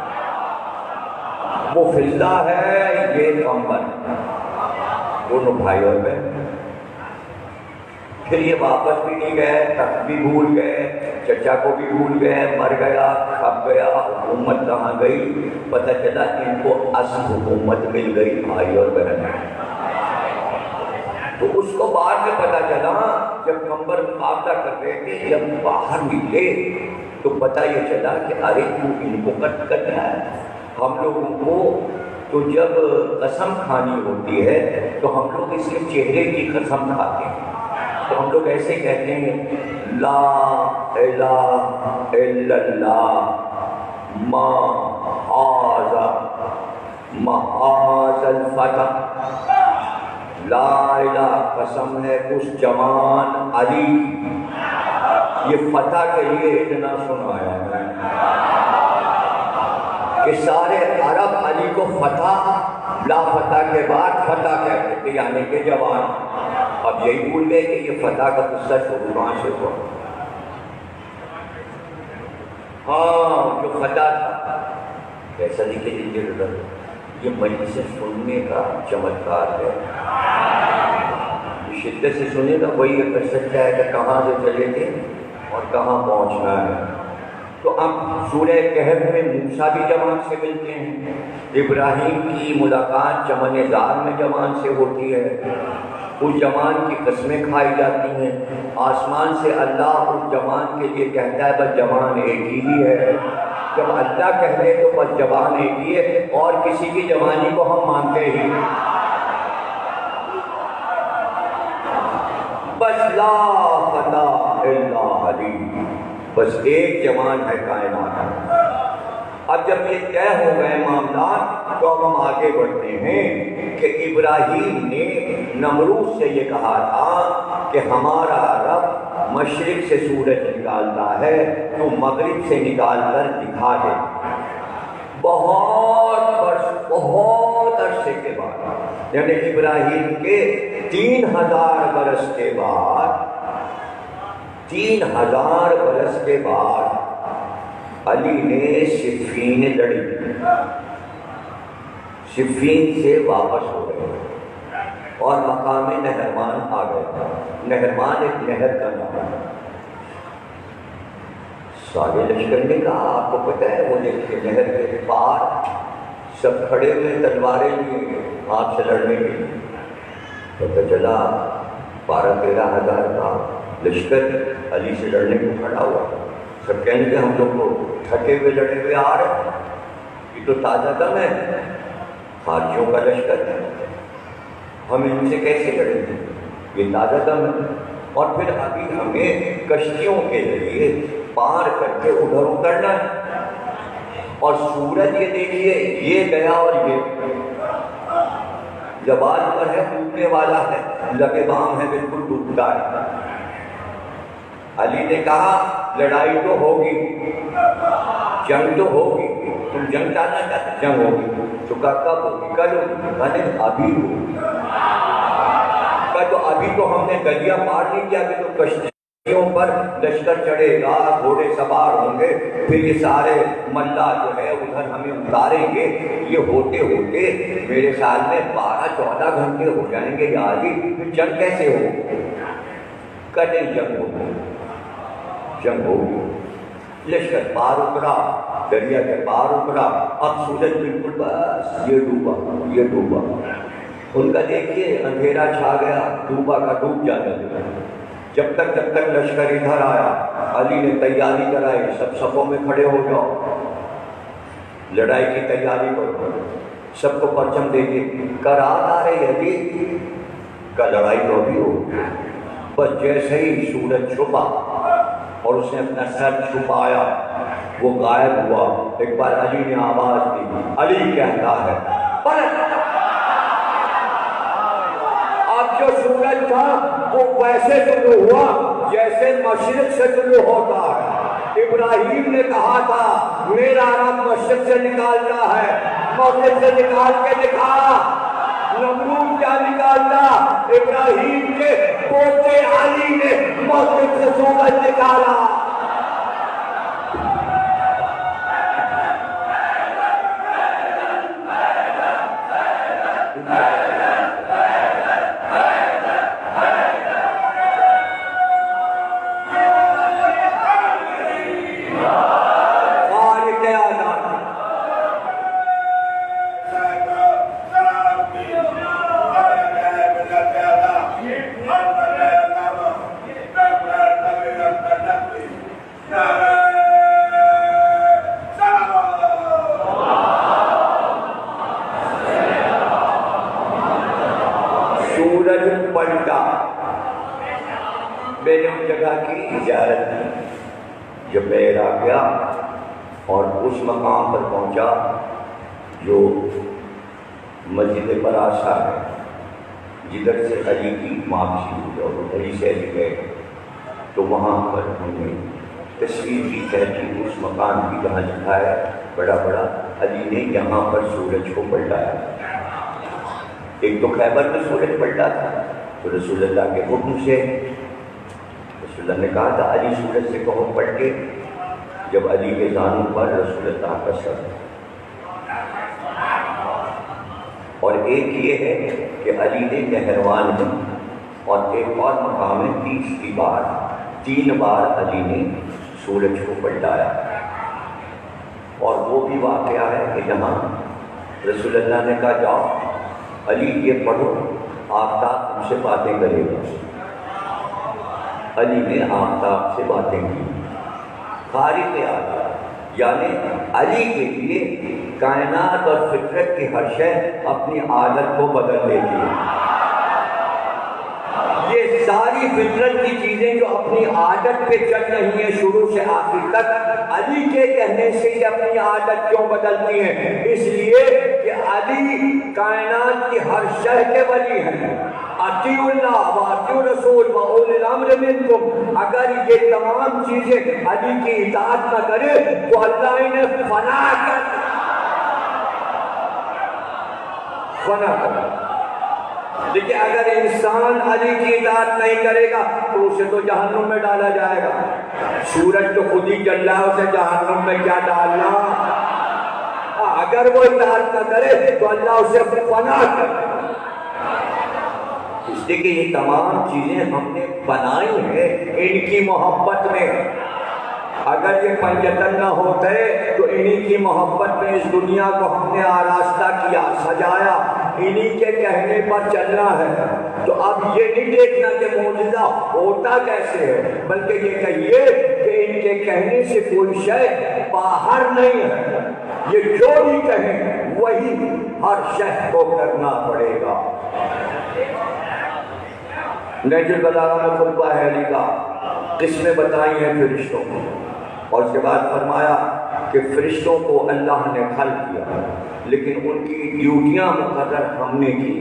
وہ فضہ ہے، یہ قنبر، دونوں بھائی اور بہن۔ پھر یہ واپس بھی نہیں گئے، تخت بھی بھول گئے، چچا کو بھی بھول گئے، مر گیا، کھپ گیا، حکومت کہاں گئی؟ پتہ چلا ان کو اصل حکومت مل گئی بھائی اور بہن۔ تو اس کو بعد میں پتہ چلا جب قنبر مقابلہ کر رہے تھے، جب باہر نکلے تو پتہ یہ چلا کہ ارے تو ان کو کٹ رہا ہے۔ ہم لوگوں کو تو جب قسم کھانی ہوتی ہے تو ہم لوگ اس کے چہرے کی قسم کھاتے ہیں، تو ہم لوگ ایسے کہتے ہیں لا الہ الا اللہ معاذ الفتح، لا الہ قسم ہے اس جوان علی، یہ فتح کے لیے اتنا سنایا ہے کہ سارے عرب علی کو فتح لا فتح کے بعد فتح کہتے تھے یعنی کہ جوان. اب یہی بھول گئے کہ یہ فتح کا قصہ شروع کہاں سے ہوا. ہاں جو فتح تھا کیسا لکھے دیجیے ادھر. یہ مجلس سننے کا چمتکار ہے. شدت سے سنے گا وہی یہ کر سکتا ہے کہ کہاں سے چلے تھے اور کہاں پہنچنا ہے. تو اب سورہ کہف میں موسیٰ بھی جوان سے ملتے ہیں. ابراہیم کی ملاقات چمن زار میں جوان سے ہوتی ہے. اس جوان کی قسمیں کھائی جاتی ہیں. آسمان سے اللہ اس جوان کے لیے کہتا ہے بس جوان ایک ہی ہے. جب اللہ کہہ دے تو بس جوان ایک ہی ہے اور کسی کی جوانی کو ہم مانتے ہی بس لا فتح الا علی. بس ایک جوان ہے کائنات. اب جب یہ طے ہو گئے معاملات تو اب ہم آگے بڑھتے ہیں کہ ابراہیم نے نمرود سے یہ کہا تھا کہ ہمارا رب مشرق سے سورج نکالتا ہے تو مغرب سے نکال کر دکھا دے. بہت عرصے کے بعد یعنی ابراہیم کے 3000 برس کے بعد 3000 برس کے بعد علی نے صفین لڑی. صفین سے واپس ہو گئے اور مقام نہرمان آ گئے. نہرمان ایک نہر کا نام ہے. سارے لشکر نے کہا آپ کو پتہ ہے وہ دیکھتے نہر کے پار سب کھڑے ہوئے تلواریں لیے آپ سے لڑنے کے لیے. پتہ چلا 12-13 ہزار کا لشکر علی سے لڑنے کو کھڑا ہوا. سب کہیں گے ہم لوگ کو تھکے ہوئے لڑے ہوئے آ رہے ہیں. یہ تو تازہ دم ہے حاجیوں کا لشکر ہے ہم ان سے کیسے لڑیں گے. یہ تازہ دم ہے. اور پھر ابھی ہمیں کشتیوں کے ذریعے پار کر کے ادھر اترنا ہے. اور سورج یہ دیکھیے یہ گیا اور یہ زوال پر ہے ڈوبنے والا ہے لبے بام ہے بالکل ڈوبتا ہے. علی نے کہا لڑائی تو ہوگی جنگ تو ہوگی تم جنگ چاہنا چاہتے جنگ ہوگی. تو کہا کب ہوگی کل ہوگی. کہا ابھی ہوگی. کہا تو ابھی تو ہم نے دریا پار نہیں کیا ابھی تو کشتیوں پر لشکر چڑھے گا گھوڑے سوار ہوں گے پھر یہ سارے ملا جو ہے ادھر ہمیں اتاریں گے. یہ ہوتے ہوتے میرے خیال میں 12-14 گھنٹے ہو جائیں گے یا علی پھر جنگ کیسے ہو. کل جنگ ہوگی جنگ ہوگی. لشکر پار اترا دریا کے پار اترا. اب سورج بالکل بس یہ ڈوبا. ان کا دیکھیے اندھیرا چھا گیا ڈوبا کا ڈوب جانے لگا. جب تک لشکر ادھر آیا علی نے تیاری کرائی سب صفوں میں کھڑے ہو جاؤ لڑائی کی تیاری کرو. سب کو پرچم دے کے کرات آ رہی ہے کا لڑائی تو ابھی ہو. بس جیسے ہی سورج چھپا اور اس نے اپنا سر چھپایا وہ غائب ہوا. ایک بار علی نے آواز دی علی کہتا ہے اب جو سورج تھا وہ ویسے طلوع ہوا جیسے مشرق سے طلوع ہوتا ہے. ابراہیم نے کہا تھا میرا رب مشرق سے نکالتا ہے مغرب سے نکال کے دکھا. نمرود کیا نکالتا ابراہیم کے پوتے علی نے مغرب سے سورج نکالا. میں نے اس جگہ کی اجازت دی. جب میں عراق گیا اور اس مقام پر پہنچا جو مسجد براسا ہے جدھر سے علی کی واپسی ہوئی اور علی سے علی گئے تو وہاں پر ہم نے تصویر بھی کہتی اس مکان کی جہاں لکھا ہے بڑا بڑا علی نے یہاں پر سورج کو پلٹایا. ایک تو خیبر میں سورج پلٹا تھا، تو رسول اللہ کے حکم سے رسول اللہ نے کہا تھا علی سورج سے کہو پلٹ کے، جب علی کے زانوں پر رسول اللہ کا سر، اور ایک یہ ہے کہ علی نے نہروان میں، اور ایک اور مقام ہے 30 بار، 3 بار علی نے سورج کو پلٹایا، اور وہ بھی واقعہ ہے کہ جہاں رسول اللہ نے کہا جاؤ علی یہ پڑھو آفتاب تم سے باتیں کرے گا، علی نے آفتاب سے باتیں کی، خارق عادت، یعنی علی کے لیے کائنات اور فطرت کی ہر شے اپنی عادت کو بدل دیتی ہے۔ یہ ساری فطرت کی چیزیں جو اپنی عادت پہ چل رہی ہیں شروع سے آخر تک، علی کے کہنے سے یہ اپنی عادت کیوں بدلتی ہیں؟ اس لیے کہ علی کائنات کی ہر شے کے ولی ہیں۔ اطیعوا اللہ و اطیعوا الرسول و اولی الامر منکم، اگر یہ تمام چیزیں علی کی اطاعت نہ کرے تو اللہ انہیں فنا کر دیکھیں، اگر انسان علی کی اطاعت نہیں کرے گا تو اسے تو جہنم میں ڈالا جائے گا۔ سورج تو خود ہی جل رہا ہے، اسے جہنم میں کیا ڈالنا؟ اگر وہ اطاعت نہ کرے تو اللہ اسے فنا کر، اس لیے کہ یہ تمام چیزیں ہم نے بنائی ہیں ان کی محبت میں۔ اگر یہ پنجتن نہ ہوتے تو انہی کی محبت میں اس دنیا کو ہم نے آراستہ کیا، سجایا، انہی کے کہنے پر چلنا ہے۔ تو اب یہ نہیں دیکھنا کہ معجزہ ہوتا کیسے ہے، بلکہ یہ کہیے کہ ان کے کہنے سے کوئی شے باہر نہیں ہے، یہ جو بھی کہیں وہی ہر شے کو کرنا پڑے گا۔ نہج البلاغہ میں خطبہ ہے علی کا، قسمیں بتائی ہیں فرشتوں کو، اور اس کے بعد فرمایا کہ فرشتوں کو اللہ نے خلق کیا لیکن ان کی ڈیوٹیاں مقرر ہم نے کی،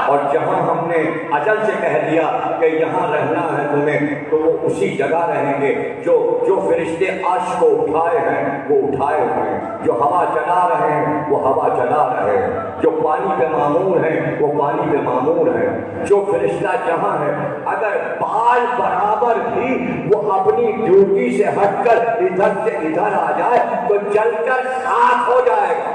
اور جہاں ہم نے اجل سے کہہ دیا کہ یہاں رہنا ہے تمہیں تو وہ اسی جگہ رہیں گے۔ جو فرشتے عرش کو اٹھائے ہیں وہ اٹھائے ہوئے ہیں، جو ہوا چلا رہے ہیں وہ ہوا چلا رہے ہیں، جو پانی پہ معمور ہیں وہ پانی پہ معمور ہیں، جو فرشتہ جہاں ہے اگر بال برابر بھی وہ اپنی ڈیوٹی سے ہٹ کر ادھر سے ادھر آ جائے تو جل کر خاک ہو جائے گا۔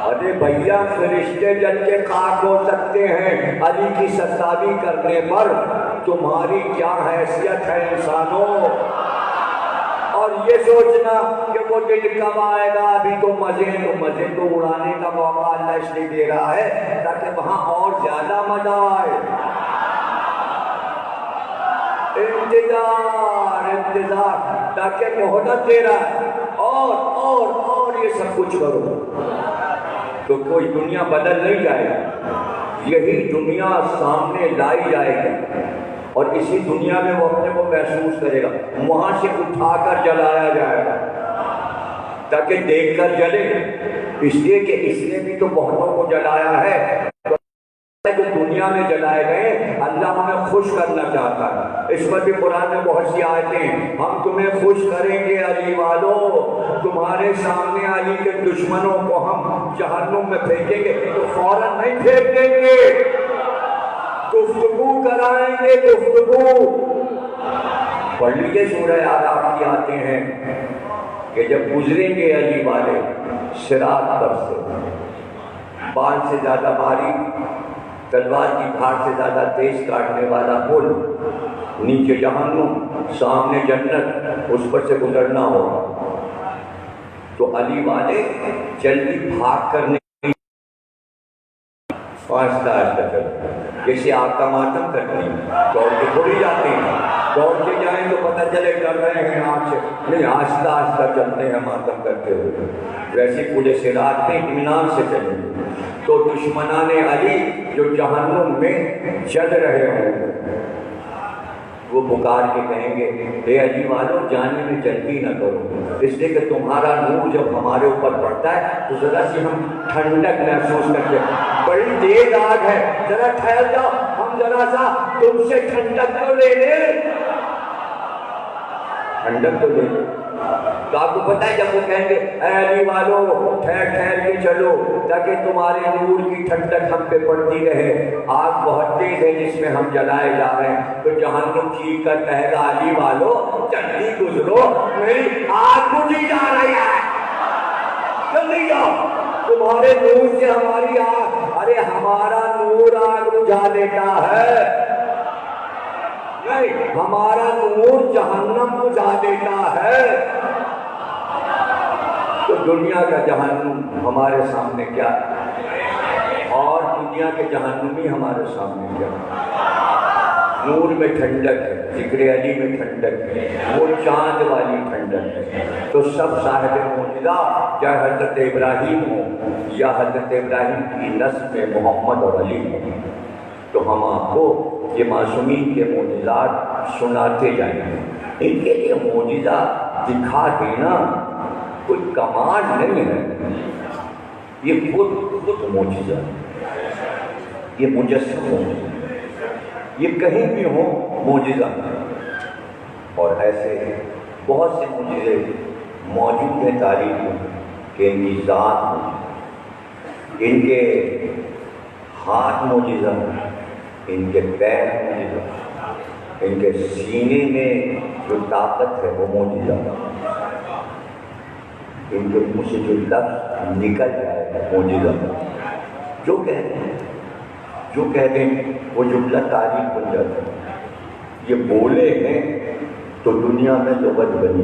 ارے بھیا، فرشتے جل کے خاک ہو سکتے ہیں علی کی ستاوی کرنے پر، تمہاری کیا حیثیت ہے انسانوں؟ اور یہ سوچنا کہ وہ دن کب آئے گا، ابھی تو مزے تو اڑانے کا موقع اللہ اس لیے دے رہا ہے تاکہ وہاں اور زیادہ مزہ آئے۔ انتظار تاکہ مہلت دے رہا ہے، اور یہ سب کچھ کرو تو کوئی دنیا بدل نہیں جائے گی، یہی دنیا سامنے لائی جائے گی، اور اسی دنیا میں وہ اپنے کو محسوس کرے گا، وہاں سے اٹھا کر جلایا جائے گا تاکہ دیکھ کر جلے، اس لیے کہ اس نے بھی تو بہتوں کو جلایا ہے۔ جو دنیا میں جلائے گئے اللہ ہمیں خوش کرنا چاہتا ہے، اس پر بھی قرآن میں بہت سی آیتیں ہیں، ہم تمہیں خوش کریں گے علی والو، تمہارے سامنے علی کے دشمنوں کو ہم جہنم میں پھینکیں گے تو فوراً نہیں پھینک دیں گے، گفتگو کرائیں گے، گفتگو۔ پڑھ لیجیے سورہ اعراف کی آتے ہیں کہ جب گزریں گے علی والے صراط پر سے، بال سے زیادہ باریک، تلوار کی دھاڑ سے زیادہ تیز کاٹنے والا پل، نیچے جہنم، سامنے جنت، اس پر سے گزرنا ہوگا تو علی والے جلدی بھاگ کرنے آہستہ چلتے، جیسے آپ کا ماتم کرتے ہیں، دوڑ کے تھوڑی جاتے ہیں، دوڑ کے جائیں تو پتہ چلے ڈر رہے ہیں آنکھ سے، نہیں آہستہ چلتے ہیں ماتم کرتے ہوئے، ویسے پورے صراط میں اطمینان سے چلیں گے۔ تو دشمنان علی جو جہنم میں جل رہے ہوں وہ پکار کے کہیں گے اے علی والو جانے میں جلدی نہ کرو، اس لیے کہ تمہارا نور جب ہمارے اوپر پڑتا ہے تو ذرا سی ہم ٹھنڈک محسوس کرتے ہیں، بڑی تیز آگ ہے، ذرا ٹھہر جاؤ، ہم ذرا سا تم سے ٹھنڈک تو لے لیں، ٹھنڈک تو لے لیں۔ تو آپ کو پتہ ہے جب وہ کہیں گے اے علی والو ٹھہر ٹھہر کے چلو تاکہ تمہارے نور کی ٹھنڈک ہم پہ پڑتی رہے. آگ بہت تیز ہے جس میں ہم جلائے جا رہے ہیں, تو جہنم چیخ کر کہے گا علی والو جلدی گزرو, میری آگ بجھی جا رہی ہے, جلدی جاؤ, تمہارے نور سے ہماری آگ. ارے ہمارا نور آگ بجھا دیتا ہے, نہیں, ہمارا نور جہنم بجھا دیتا ہے. تو دنیا کا جہنم ہمارے سامنے کیا ہے, اور دنیا کے جہنمی ہمارے سامنے کیا ہے. نور میں ٹھنڈک ہے, ذکر علی میں ٹھنڈک ہے, وہ چاند والی ٹھنڈک ہے. تو سب صاحب معجزہ چاہے حضرت ابراہیم ہو یا حضرت ابراہیم کی نسل میں محمد اور علی ہو, تو ہم آپ کو یہ معصومین کے معجزات سناتے جائیں گے. ان کے لیے معجزہ دکھا دینا کوئی کمال نہیں ہے, یہ خود معجزہ, یہ مجسم معجزہ, یہ کہیں بھی ہو معجزہ. اور ایسے بہت سے معجزے موجود ہیں تاریخ میں کہ ان کی ذات معجزہ, ان کے ہاتھ معجزہ, ان کے پیر معجزہ, ان کے سینے میں جو طاقت ہے وہ معجزہ, ان کے منہ سے جو لفظ نکل جائے گا معجزہ. جو کہتے ہیں وہ جملہ تعریف بن جاتا ہے. یہ بولے ہیں تو دنیا میں لغت بنی,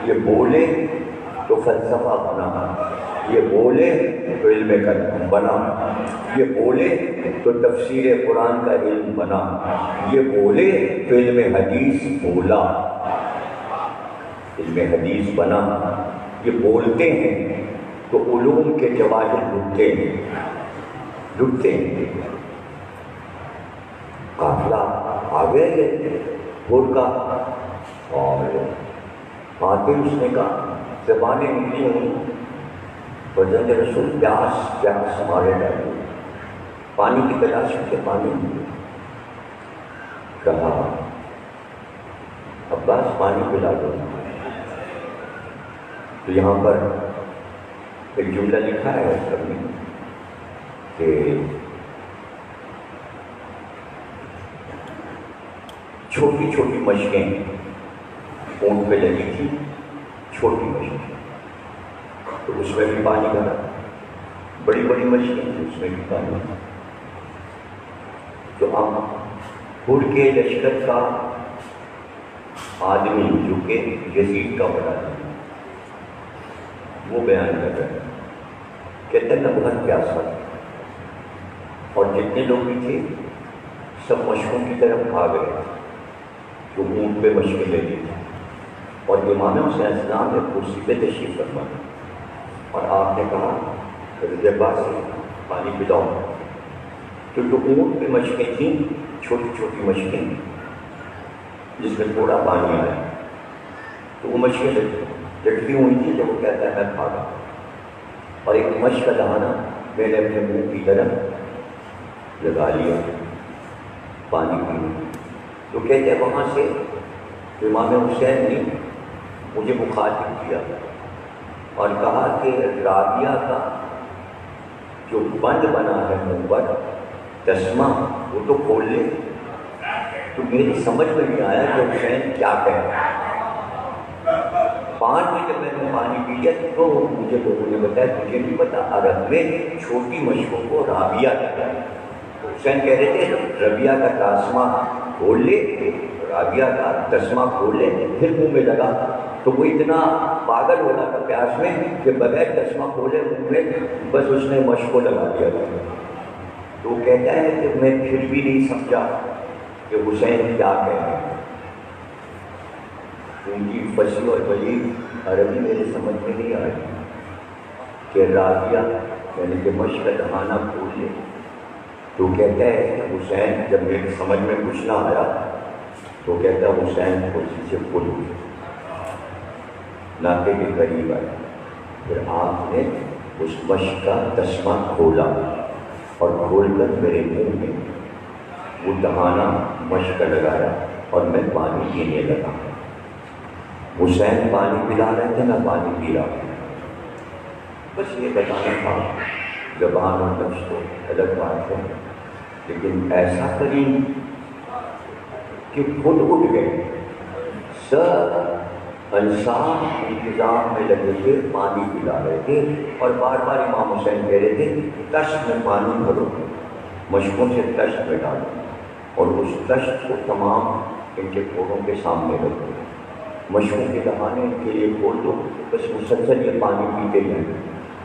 یہ بولے تو فلسفہ بنا, یہ بولے تو علم کلام بنا, یہ بولے تو تفسیر قرآن کا علم بنا, یہ بولے تو علم حدیث بولا, علم حدیث بنا. یہ بولتے ہیں تو علوم کے جواہر لٹتے ہیں. قافلہ آگے گئے بھور کا, اور آتے اس نے کہا زبانیں نکلی ہوئی, فرزند رسول پیاس مارے ڈالے, پانی کی تلاش کے پانی ملے. کہا عباس پانی پلا دو. تو یہاں پر ایک جملہ لکھا ہے اس میں کہ چھوٹی چھوٹی مشقیں اونٹ پہ لگی تھی, چھوٹی مشقیں, تو اس میں بھی پانی بھرا. بڑی بڑی مشقیں تھی, اس میں بھی پانی بھرا. تو اب پور کے لشکر کا آدمی جو کہ یزید کا بڑا تھا وہ بیان کر رہا ہے, کہتے ہیں بہت پیاسا تھا, اور جتنے لوگ بھی تھے سب مشقوں کی طرف بھاگ گئے جو اونٹ پہ مشقیں لے لی تھی. اور امام حسین السلام نے کرسی پہ تشریف فرمایا, اور آپ نے کہا رضبا سے پانی پلاؤ. تو جو اونٹ پہ مشقیں تھیں, چھوٹی چھوٹی مشقیں جس میں تھوڑا پانی آیا, تو وہ مشقیں لٹکی ہوئی تھی. جب وہ کہتا ہے میں بھاگا, اور ایک مشق کا دہانا میں نے اپنے منہ کی طرف لگا لیا پانی پینے. تو کہتے ہیں وہاں سے امام حسین نے مجھے مخاطب کیا اور کہا کہ رابعہ کا جو بند بنا ہے منہ پر چشمہ وہ تو کھول لے. تو میری سمجھ میں نہیں آیا کہ حسین کیا کہہ رہا ہے. 5 بجے میں نے پانی پی لیا تو مجھے لوگوں نے بتایا تجھے بھی پتا عرب میں چھوٹی مشقوں کو رابعہ کہتے ہیں. حسین کہہ رہے تھے ربیہ کا تسمہ کھول لے, رابعہ کا تسمہ کھول لے, پھر منہ میں لگا. تو وہ اتنا پاگل ہو رہا تھا پیاس میں کہ بغیر چشمہ کھولے منہ میں بس اس نے مشق کو لگا دیا. تو وہ کہتا ہے کہ میں پھر بھی نہیں سمجھا کہ حسین کیا کہہ رہے ہیں. ان کی فصیح اور بلیغ عربی میرے سمجھ میں نہیں آئی کہ رابعہ یعنی کہ مشق کا دہانا کھول لے. تو کہتا ہے کہ حسین جب میری سمجھ میں کچھ نہ آیا تو کہتا ہے حسین کرسی سے کھول گیا, ناکے کے قریب آیا. پھر آپ نے اس مشق کا تسمہ کھولا اور کھول کر میرے منہ میں وہ دہانا مشق کا لگایا اور میں پانی پینے لگا. حسین پانی پلا رہے تھے, میں پانی پی رہا ہوں. بس یہ بتانا تھا، زبان اور نفس تو الگ بات ہے، لیکن ایسا کریں کہ خود اٹھ گئے، سب انسان انتظام میں لگے تھے، پانی پلا رہے تھے، اور بار بار امام حسین کہہ رہے تھے تشت میں پانی بھرو، مشکوں سے تشت میں ڈالو، اور اس تشت کو تمام ان کے پھوڑوں کے سامنے رکھو، مشکوں کے دہانے ان کے لیے کھول دو، بس مسلسل یہ پانی پیتے جائیں،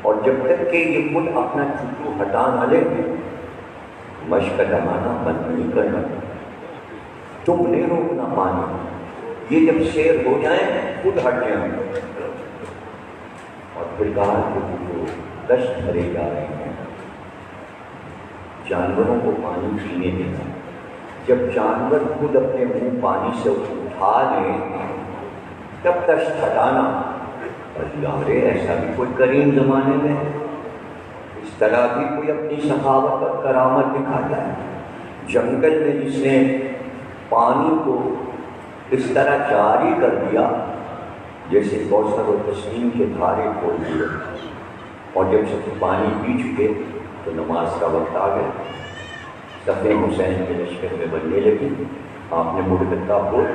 اور جب تک کہ یہ خود اپنا چٹو ہٹا نہ لے مشق کا دہانا بند نہیں کرنا، تم نے روکنا پانی، یہ جب سیر ہو جائیں خود ہٹ جائیں، اور پھر کہا کہ جو دشت بھرے جا رہے ہیں جانوروں کو پانی پینے دینا، جب جانور خود اپنے منہ پانی سے اٹھا لیں تب دشت ہٹانا، اور یارے ایسا بھی کوئی کریم زمانے میں اس طرح بھی کوئی اپنی سخاوت اور کرامت دکھاتا ہے، جنگل میں جس نے پانی کو اس طرح جاری کر دیا جیسے کوثر و تسنیم کے دھارے کھول دیے، اور جب سب پانی پی چکے تو نماز کا وقت آ گیا، صفیں حسین کے لشکر میں بننے لگی، آپ نے مڑ کر کہا بول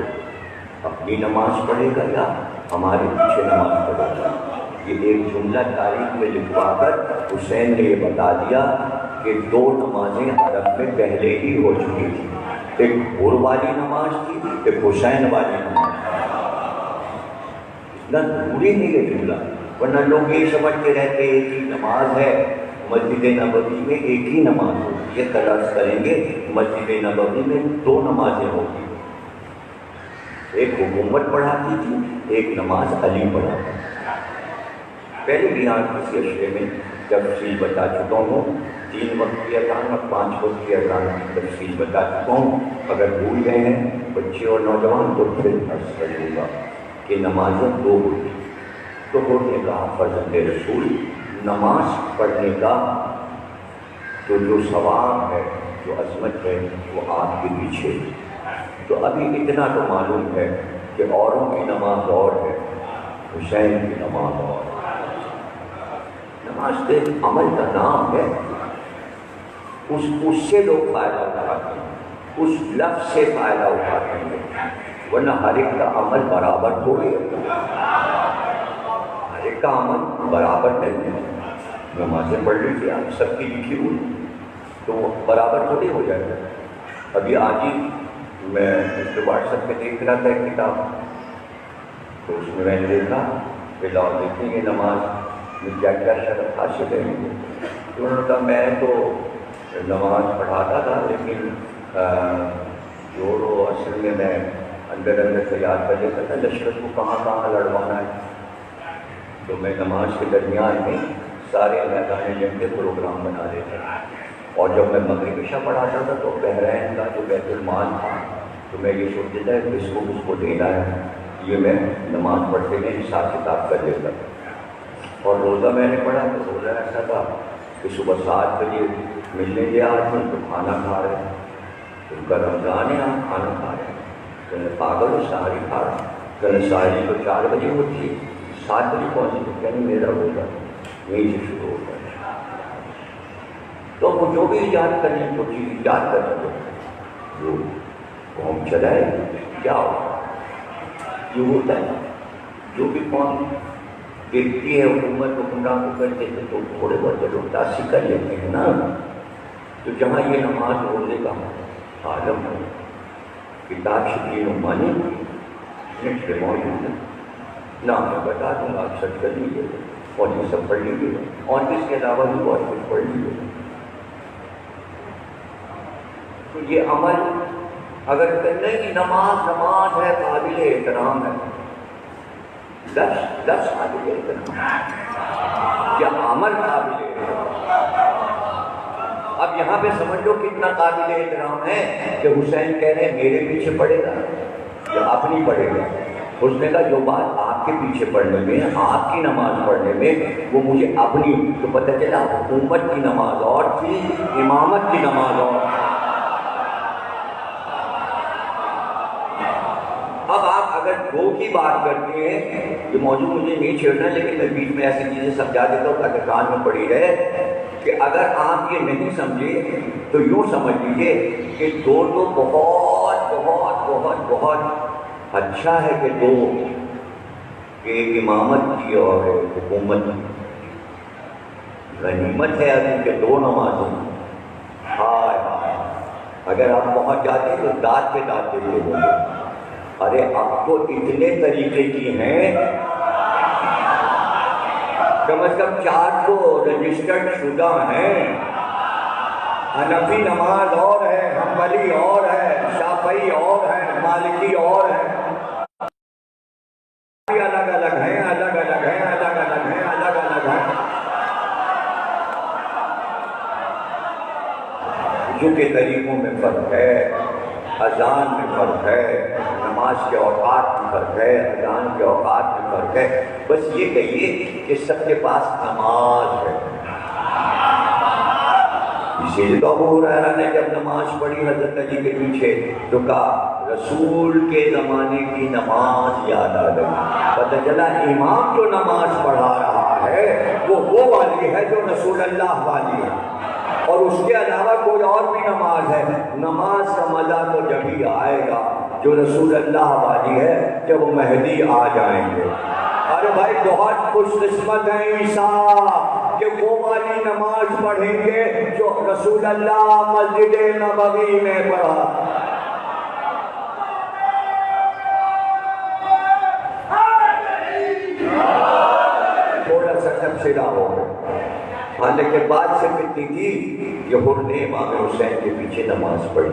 اپنی نماز پڑھے گا یا ہمارے پیچھے نماز پڑھے گا؟ یہ ایک جملہ تاریخ میں لکھوا کر حسین نے یہ بتا دیا کہ دو نمازیں عرب میں پہلے ہی ہو چکی تھیں، ایک حور والی نماز تھی، ایک حسین والی نماز تھی۔ اتنا ضروری نہیں ہے جملہ، ورنہ لوگ یہ سمجھتے رہتے ایک ہی نماز ہے، مسجد نبوی میں ایک ہی نماز ہوتی ہے، تلاش کریں گے مسجد نبوی میں دو نمازیں ہوتی ہیں، ایک حکومت پڑھاتی تھی، ایک نماز علی پڑھاتا تھا۔ پہلے بھی یہاں کسی اشرے میں تفصیل بتا چکا ہوں، 3 وقت کی اذان اور 5 وقت کی اذان کی تفصیل بتا چکا ہوں، اگر بھول گئے ہیں بچے اور نوجوان تو پھر عرض کر دوں گا کہ نمازیں 2 ہوتی، تو ہونے کا فرزند رسول نماز پڑھنے کا تو جو ثواب ہے، جو عظمت ہے، وہ آپ کے پیچھے، تو ابھی اتنا تو معلوم ہے کہ اوروں کی نماز اور ہے، حسین کی نماز اور ہے۔ نماز تو ایک عمل کا نام ہے، اس سے لوگ فائدہ اٹھاتے ہیں، اس لفظ سے فائدہ اٹھاتے ہیں، ورنہ ہر ایک کا عمل برابر تھوڑی ہے، ہر ایک کا عمل برابر نہیں ہے۔ نمازیں پڑھ لیجیے آپ سب کی لکھی ہوئی تو وہ برابر تھوڑی ہو جائے گا۔ ابھی آج ہی میں واٹس ایپ پہ دیکھ رہا تھا ایک کتاب، تو اس میں نے دیکھا کہ لاؤ دیکھیں گے نماز میں کیا کیا شرط حاصل ہے، تو انہوں نے کہا میں تو نماز پڑھاتا تھا لیکن زور و اصل میں اندر تیار کر لیتا تھا لشکر کو کہاں کہاں لڑوانا ہے، تو میں نماز کے درمیان میں سارے میدان جنگ کے پروگرام بنا لیتا تھا، اور جب میں مغرب عشاء پڑھاتا تھا تو بحرین کا جو بیت المال تھا تو میں یہ سوچتا تھا کہ اس کو دینا ہے، یہ میں نماز پڑھتے میں حساب کتاب کر لیتا تھا۔ اور روزہ میں نے پڑھا تو روزہ ایسا تھا کہ صبح 7 بجے ملنے گیا آدمی تو کھانا کھا رہے ہیں، ان کا رمضان ہے ہم کھانا کھا رہے ہیں، کہنے پاگل ہو سحری کھا رہا ہے، کہنے سحری تو 4 بجے ہوتی ہے، 7 بجے پہنچی تو کہنے میرا روزہ یہیں سے شروع ہوتا ہے۔ تو وہ جو بھی ایجاد کریں جو چیز ایجاد کریں گے جو قوم چلائے کیا ہوگا، یہ ہوتا ہے جو بھی قوم دیکھتی ہے حکومت حکمران کو کرتے تھے تو تھوڑے بہت لوگ تاثیر کر لیتے ہیں نا، تو جہاں یہ نماز روزے کا عالم ہے، کتاب شکین عمانی نیٹ پہ موجود ہے، نام میں بتا دوں گا آپ سرچ کر لیجیے اور یہ سب پڑھ لیجیے، اور اس کے علاوہ بھی بہت کچھ پڑھ لیجیے۔ تو یہ عمل اگر نہیں نماز ہے قابل احترام ہے، لفظ قابل احترام یا عمل قابل احترام، اب یہاں پہ سمجھ لو کتنا قابل احترام ہے کہ حسین کہہ رہے ہیں میرے پیچھے پڑے گا یا اپنی پڑے گا، اس نے کہا جو بات آپ کے پیچھے پڑھنے میں، آپ کی نماز پڑھنے میں، وہ مجھے اپنی، تو پتہ چلا حکومت کی نماز اور تھی، امامت کی نماز اور تھی۔ اب آپ اگر دو کی بات کرتے ہیں، یہ موضوع مجھے نہیں چھیڑنا لیکن میں بیچ میں ایسی چیزیں سمجھا دیتا ہوں تاکہ کان میں پڑی رہے، کہ اگر آپ یہ نہیں سمجھے تو یوں سمجھ لیجیے کہ دو تو بہت بہت بہت بہت اچھا ہے کہ دو، ایک امامت کی اور ایک حکومت کی، غنیمت ہے ابھی کہ دو نمازیں۔ ہائے اگر آپ پہنچ جاتے تو دانت کے دانت دیتے بولے، ارے اب تو اتنے طریقے کی ہیں، کم از کم 4 تو رجسٹرڈ شدہ ہیں۔ حنفی نماز اور ہے، حنبلی اور ہے، شافعی اور ہے، مالکی اور ہے، الگ الگ ہیں، الگ الگ ہیں، الگ الگ ہیں، الگ الگ ہیں۔ جو کے طریقوں میں فرق ہے، اذان میں فرق ہے، نماز کے اوقات میں فرق ہے، اذان کے اوقات میں فرق ہے، بس یہ کہیے کہ سب کے پاس نماز ہے۔ اسی لیے تو ابو ہریرہ نے جب نماز پڑھی حضرت علی کے پیچھے تو کہا رسول کے زمانے کی نماز یاد آ گئی، پتہ چلا امام جو نماز پڑھا رہا ہے وہ والی ہے جو رسول اللہ والی ہے، اور اس کے علاوہ کوئی اور بھی نماز ہے۔ نماز کا مزہ تو جب ہی آئے گا جو رسول اللہ والی ہے، جب وہ مہدی آ جائیں گے۔ ارے بھائی بہت خوش قسمت ہیں عیسیٰ کہ وہ والی نماز پڑھیں گے جو رسول اللہ مسجد نبوی میں پڑھا۔ تھوڑا سا تبصرہ ہو گیا، حالانکہ بات سے اتنی تھی کہ حر نے امام حسین کے پیچھے نماز پڑھی،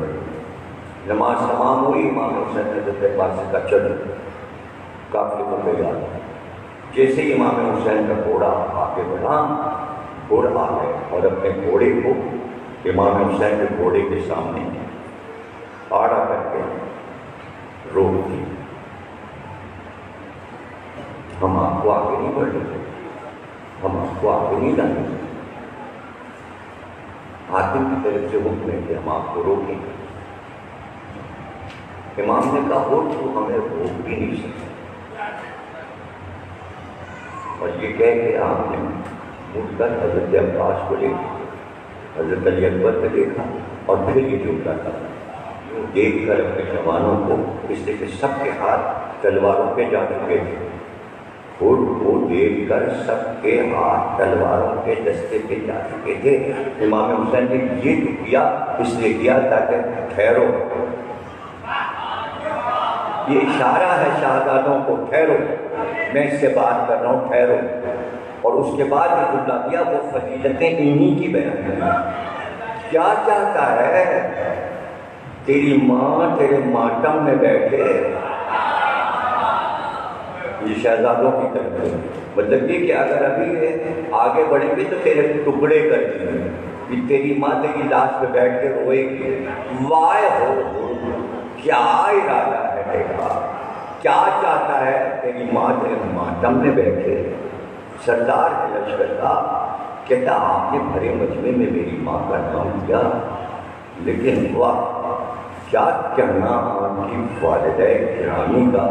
نماز تمام ہوئی، امام حسین نے حضرت عباس سے کہا چلو قافلے کو تیار۔ جیسے ہی امام حسین کا گھوڑا آگے بڑھا، گھوڑا آ گئے اور اپنے گھوڑے کو امام حسین کے گھوڑے کے سامنے آڑا کر کے روک دی۔ ہم آپ کو آگے نہیں بڑھ رہے، ہم آپ کو آگے نہیں لانے، حاکم کی طرف سے حکم ہے کہ ہم آپ کو روکیں۔ امام نے کہا ہو تو ہمیں روک بھی نہیں سکتے، اور یہ کہہ کے آپ نے مڑ کر حضرت عباس کو دیکھا، حضرت علی اکبر کو دیکھا، اور پھر یہ جھکا تھا، یوں دیکھ کر اپنے جوانوں کو، اس لیے کہ سب کے ہاتھ تلواروں پہ جا چکے تھے، خود کو دیکھ کر سب کے ہاتھ تلواروں کے دستے پہ جا چکے تھے۔ امام حسین نے یہ تو کیا اس لیے کیا تاکہ ٹھہرو، یہ اشارہ ہے شہزادوں کو، ٹھہرو میں اس سے بات کر رہا ہوں، ٹھہرو۔ اور اس کے بعد جو جملہ کیا وہ فضیلتیں انہی کی بیان کریں۔ کیا چاہتا ہے تیری ماں تیرے ماتم میں بیٹھے، یہ شہزادوں کی طرف ہے، مطلب یہ کہ اگر ابھی آگے بڑھیں گے تو تیرے ٹکڑے کر دیں گے، کہ تیری ماں تیری لاش پہ بیٹھ کے روئے گی۔ وائے ہو کیا ارادہ ہے تیرا، کیا چاہتا ہے تیری ماں تیرے ماتم میں بیٹھے۔ سردار لشکر کا کہتا آپ نے بھرے مجمع میں میری ماں کا نام لیا، لیکن واہ کیا کہنا آپ کی والدہ گرامی کا،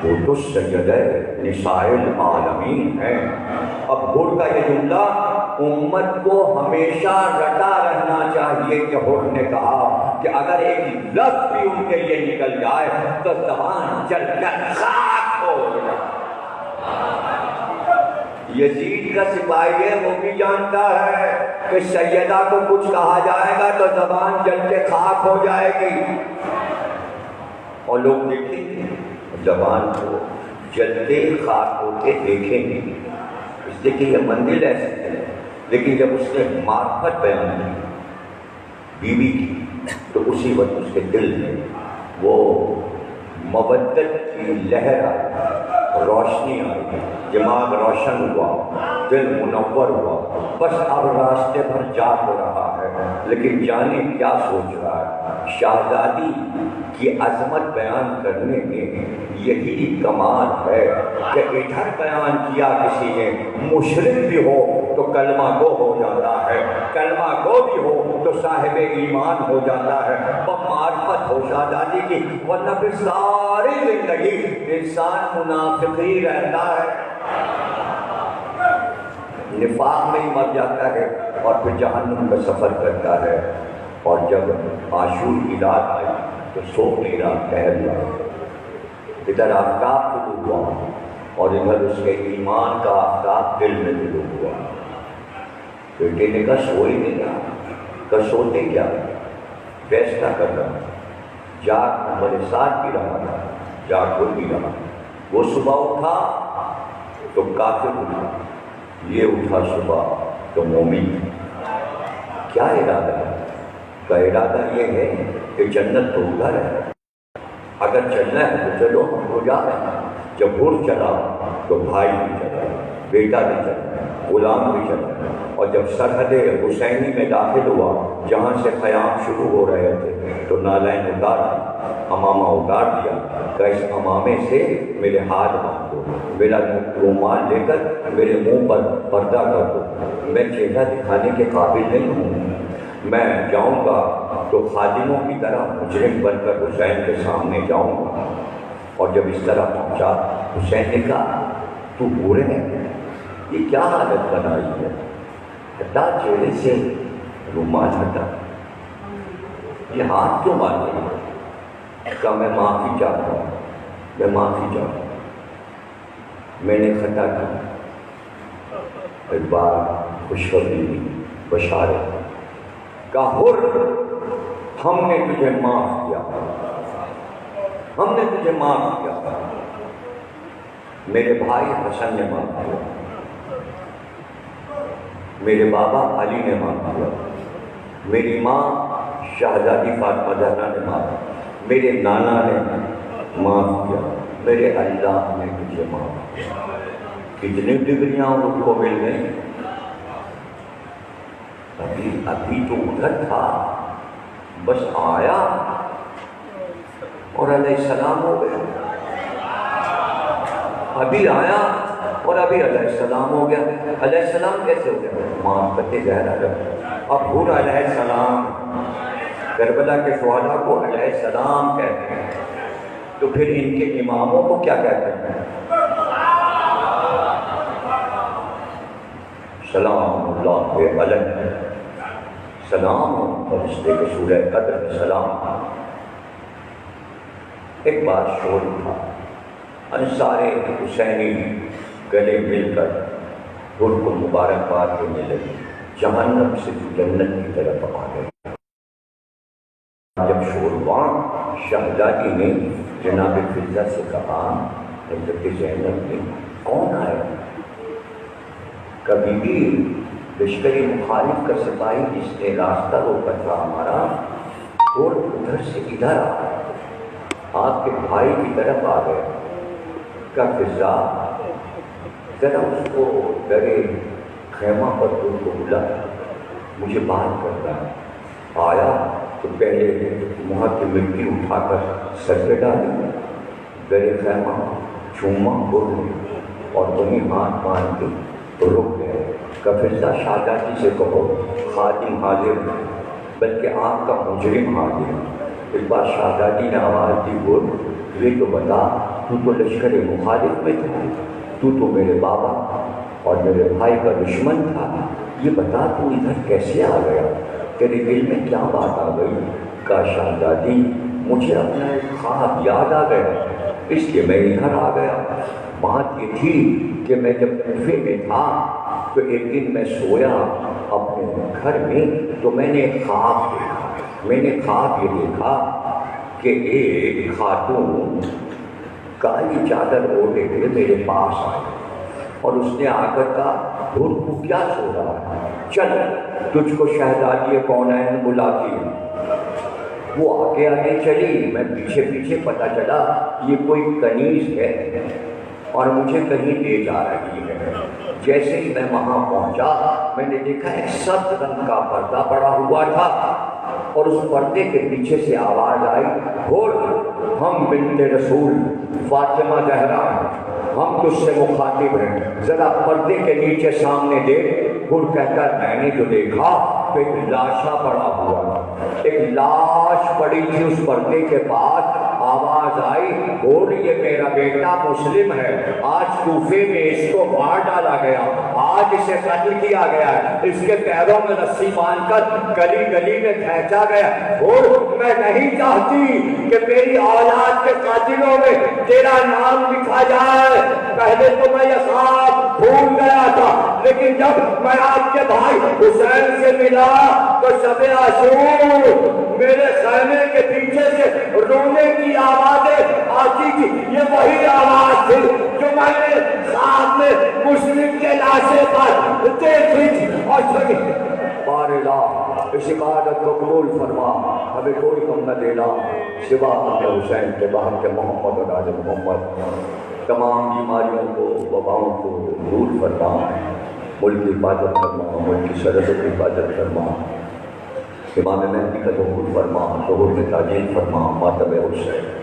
وہ تو سیدہ نساء العالمین ہیں۔ اب حر کا یہ جملہ امت کو ہمیشہ رٹا رہنا چاہیے کہ حر نے کہا کہ اگر ایک لفظ بھی ان کے لیے نکل جائے تو زبان جل کر خاک ہو جائے۔ یزید کا سپاہی ہے، وہ بھی جانتا ہے کہ سیدہ کو کچھ کہا جائے گا تو زبان جل کے خاک ہو جائے گی، اور لوگ دیکھیں گے زبان کو جلتے خاک ہوتے دیکھیں گے، اس لیے کہ یہ منزل ایسی ہے۔ لیکن جب اس نے معرفت بیان کی بیوی کی تو اسی وقت اس کے دل میں وہ مودت کی لہر آئی، روشنی آئی، دماغ روشن ہوا، دل منور ہوا، بس اب راستے پر جا تو رہا ہے، لیکن جانے کیا سوچ رہا ہے۔ شہزادی کی عظمت بیان کرنے میں یہی کمال ہے کہ ادھر بیان کیا کسی نے، مشرک بھی ہو تو کلمہ گو ہو جاتا ہے، کلمہ گو بھی ہو تو صاحب ایمان ہو جاتا ہے، معرفت ہو شہزادی کی، ورنہ پھر ساری زندگی انسان منافق ہی رہتا ہے، نفاق میں ہی مر جاتا ہے اور پھر جہنم کا سفر کرتا ہے۔ اور جب عاشور کی رات آئی تو سوکھی رات ٹہل رہا، ادھر آفتاب طلوع ہوا اور ادھر اس کے ایمان کا آفتاب دل میں طلوع ہوا۔ بیٹے نے کہا سوئی نہیں رہا، کہا سوتے کیا، فیصلہ کر رہا، جاگ نمبر 7 بھی رہا تھا، جاگ کوئی بھی رہا۔ وہ صبح اٹھا تو کافر اٹھا، یہ اٹھا صبح تو مومن۔ کیا ارادہ ہے؟ کا ارادہ یہ ہے کہ جنت تو ادھر ہے، اگر چلنا ہے تو چلو، ہم تو جا رہے ہیں۔ جب بھور چلا تو بھائی بھی چلا، بیٹا بھی چلا، غلام بھی چلا، اور جب سرحد حسینی میں داخل ہوا جہاں سے قیام شروع ہو رہے تھے تو نالین اتار دی، امامہ اتار دیا کہ اس امامے سے میرے ہاتھ باندھ دو، میرا رومال لے کر میرے منہ پر پردہ کر دو، میں چہرہ دکھانے کے قابل نہیں ہوں، میں جاؤں گا تو خادموں کی طرح مجرم بن کر حسین کے سامنے جاؤں گا۔ اور جب اس طرح پہنچا، حسین نے کہا تو بورے ہے، یہ کیا حالت بنائی ہے، ہٹا چہرے سے رومال ہٹا، یہ ہاتھ کیوں مارے؟ کہا میں معافی چاہتا ہوں، میں معافی چاہتا ہوں، میں نے خطا کی۔ ایک بار خوشخبری دی، بشارت، کہا حر ہم نے تجھے معاف کیا، ہم نے تجھے معاف کیا، میرے بھائی حسن نے معاف کیا، میرے بابا علی نے معاف کیا، میری ماں شہزادی فاطمہ زہرا نے معاف کیا، میرے نانا نے معاف کیا، میرے اللہ نے تجھے معاف کیا۔ کتنی ڈگریاں ان کو مل گئیں؟ ابھی تو ادھر تھا، بس آیا اور علیہ السلام ہو گیا، ابھی آیا اور ابھی علیہ السلام ہو گیا۔ علیہ السلام کیسے ہو گیا؟ ماں پتے زہرا جب اب حر علیہ السلام، کربلا کے شہداء کو علیہ السلام کہتے ہیں، تو پھر ان کے اماموں کو کیا کہتے ہیں؟ سلام اللہ علیہ، سلام فرشتے کے سورہ قدر میں سلام۔ ایک بار شور تھا، انصارِ حسینی گلے مل کر حر کو مبارکباد دینے لگی، جہنم سے جنت کی طرف آ گئے۔ جب شور ہوا، شہزادی نے جناب فضہ سے کہا، حضرت زینب نے، کون آیا؟ کبھی بھی لشکری مخالف کا سپاہی جس نے راستہ روکا تھا ہمارا، اور ادھر سے ادھر آ، آپ کے بھائی کی طرف آ گئے۔ کا فضا ذرا اس کو ڈرے خیمہ پر ان کو بلا، مجھے بات کرنا ہے۔ آیا تو پہلے وہاں کی مٹی اٹھا کر سر پہ ڈالی، درے خیمہ چوما بول اور وہیں ہاتھ باندھ کے تو رک گئے۔ کفرزہ شہزادی سے کہو خادم حاضر ہے، بلکہ آپ کا مجرم حاضر ہے۔ ایک بار شہزادی نے آواز دی، بول یہ تو بتا، تو لشکر مخالف میں تھا، تو میرے بابا اور میرے بھائی کا دشمن تھا، یہ بتا تو ادھر کیسے آ گیا، تیرے دل میں کیا بات آ گئی؟ کہا شہزادی مجھے اپنا ایک خواب یاد آ گیا، اس لیے میں ادھر آ گیا۔ بات یہ تھی کہ میں جب کوفے میں تھا تو ایک دن میں سویا اپنے گھر میں، تو میں نے ایک خواب دیکھا۔ میں نے خواب یہ دیکھا کہ ایک خاتون کالی چادر اوڑھے ہوئے میرے پاس آئی اور اس نے آ کر کہا، حر تو کیا سو رہا ہے، چل تجھ کو شہزادی کونین بلاتی ہے۔ وہ آگے آگے چلی، میں پیچھے پیچھے، پتہ چلا یہ کوئی کنیز ہے اور مجھے کہیں لے جا رہی ہے۔ جیسے ہی میں وہاں پہنچا، میں نے دیکھا ایک سبز رنگ کا پردہ پڑا ہوا تھا اور اس پردے کے پیچھے سے آواز آئی، حر ہم بنت رسول فاطمہ زہرا ہیں، ہم تجھ سے مخاطب ہیں، ذرا پردے کے نیچے سامنے دیکھ، وہ کہتا ہے میں نے جو دیکھا تو ایک لاشا پڑا ہوا، ایک لاش پڑی تھی، اس پردے کے پاس آواز آئی، بول یہ میرا بیٹا مسلم ہے، آج کوفے میں اس کو مار ڈالا گیا، آج اسے قتل کیا گیا ہے، اس کے پیروں میں رسی باندھ کر گلی گلی میں کھینچا گیا، اور میں نہیں چاہتی کہ میری اولاد کے قاتلوں میں تیرا نام لکھا جائے۔ پہلے تو میں یہ خواب بھول گیا تھا، لیکن جب میں آپ کے بھائی حسین سے ملا تو شب عاشور میرے خیمے کے پیچھے سے رونے کی آوازیں آتی تھی، یہ وہی آواز تھی جو میں نے خواب میں مسلم کے لاشے پر دیکھی تھی اور سنی۔ بار الہ اس عبادت کو قبول فرما، ہمیں کوئی کم نہ دینا سوا ہمیں حسین کے باہر کے محمد اور آل محمد۔ تمام بیماریوں کو، وباؤں کو دور فرما، ملک کی حفاظت فرما، ملک کی سرحدوں کی حفاظت فرما، امام مہدی کا ظہور فرما، ظہور میں تعجیل فرما، ماتم حسین۔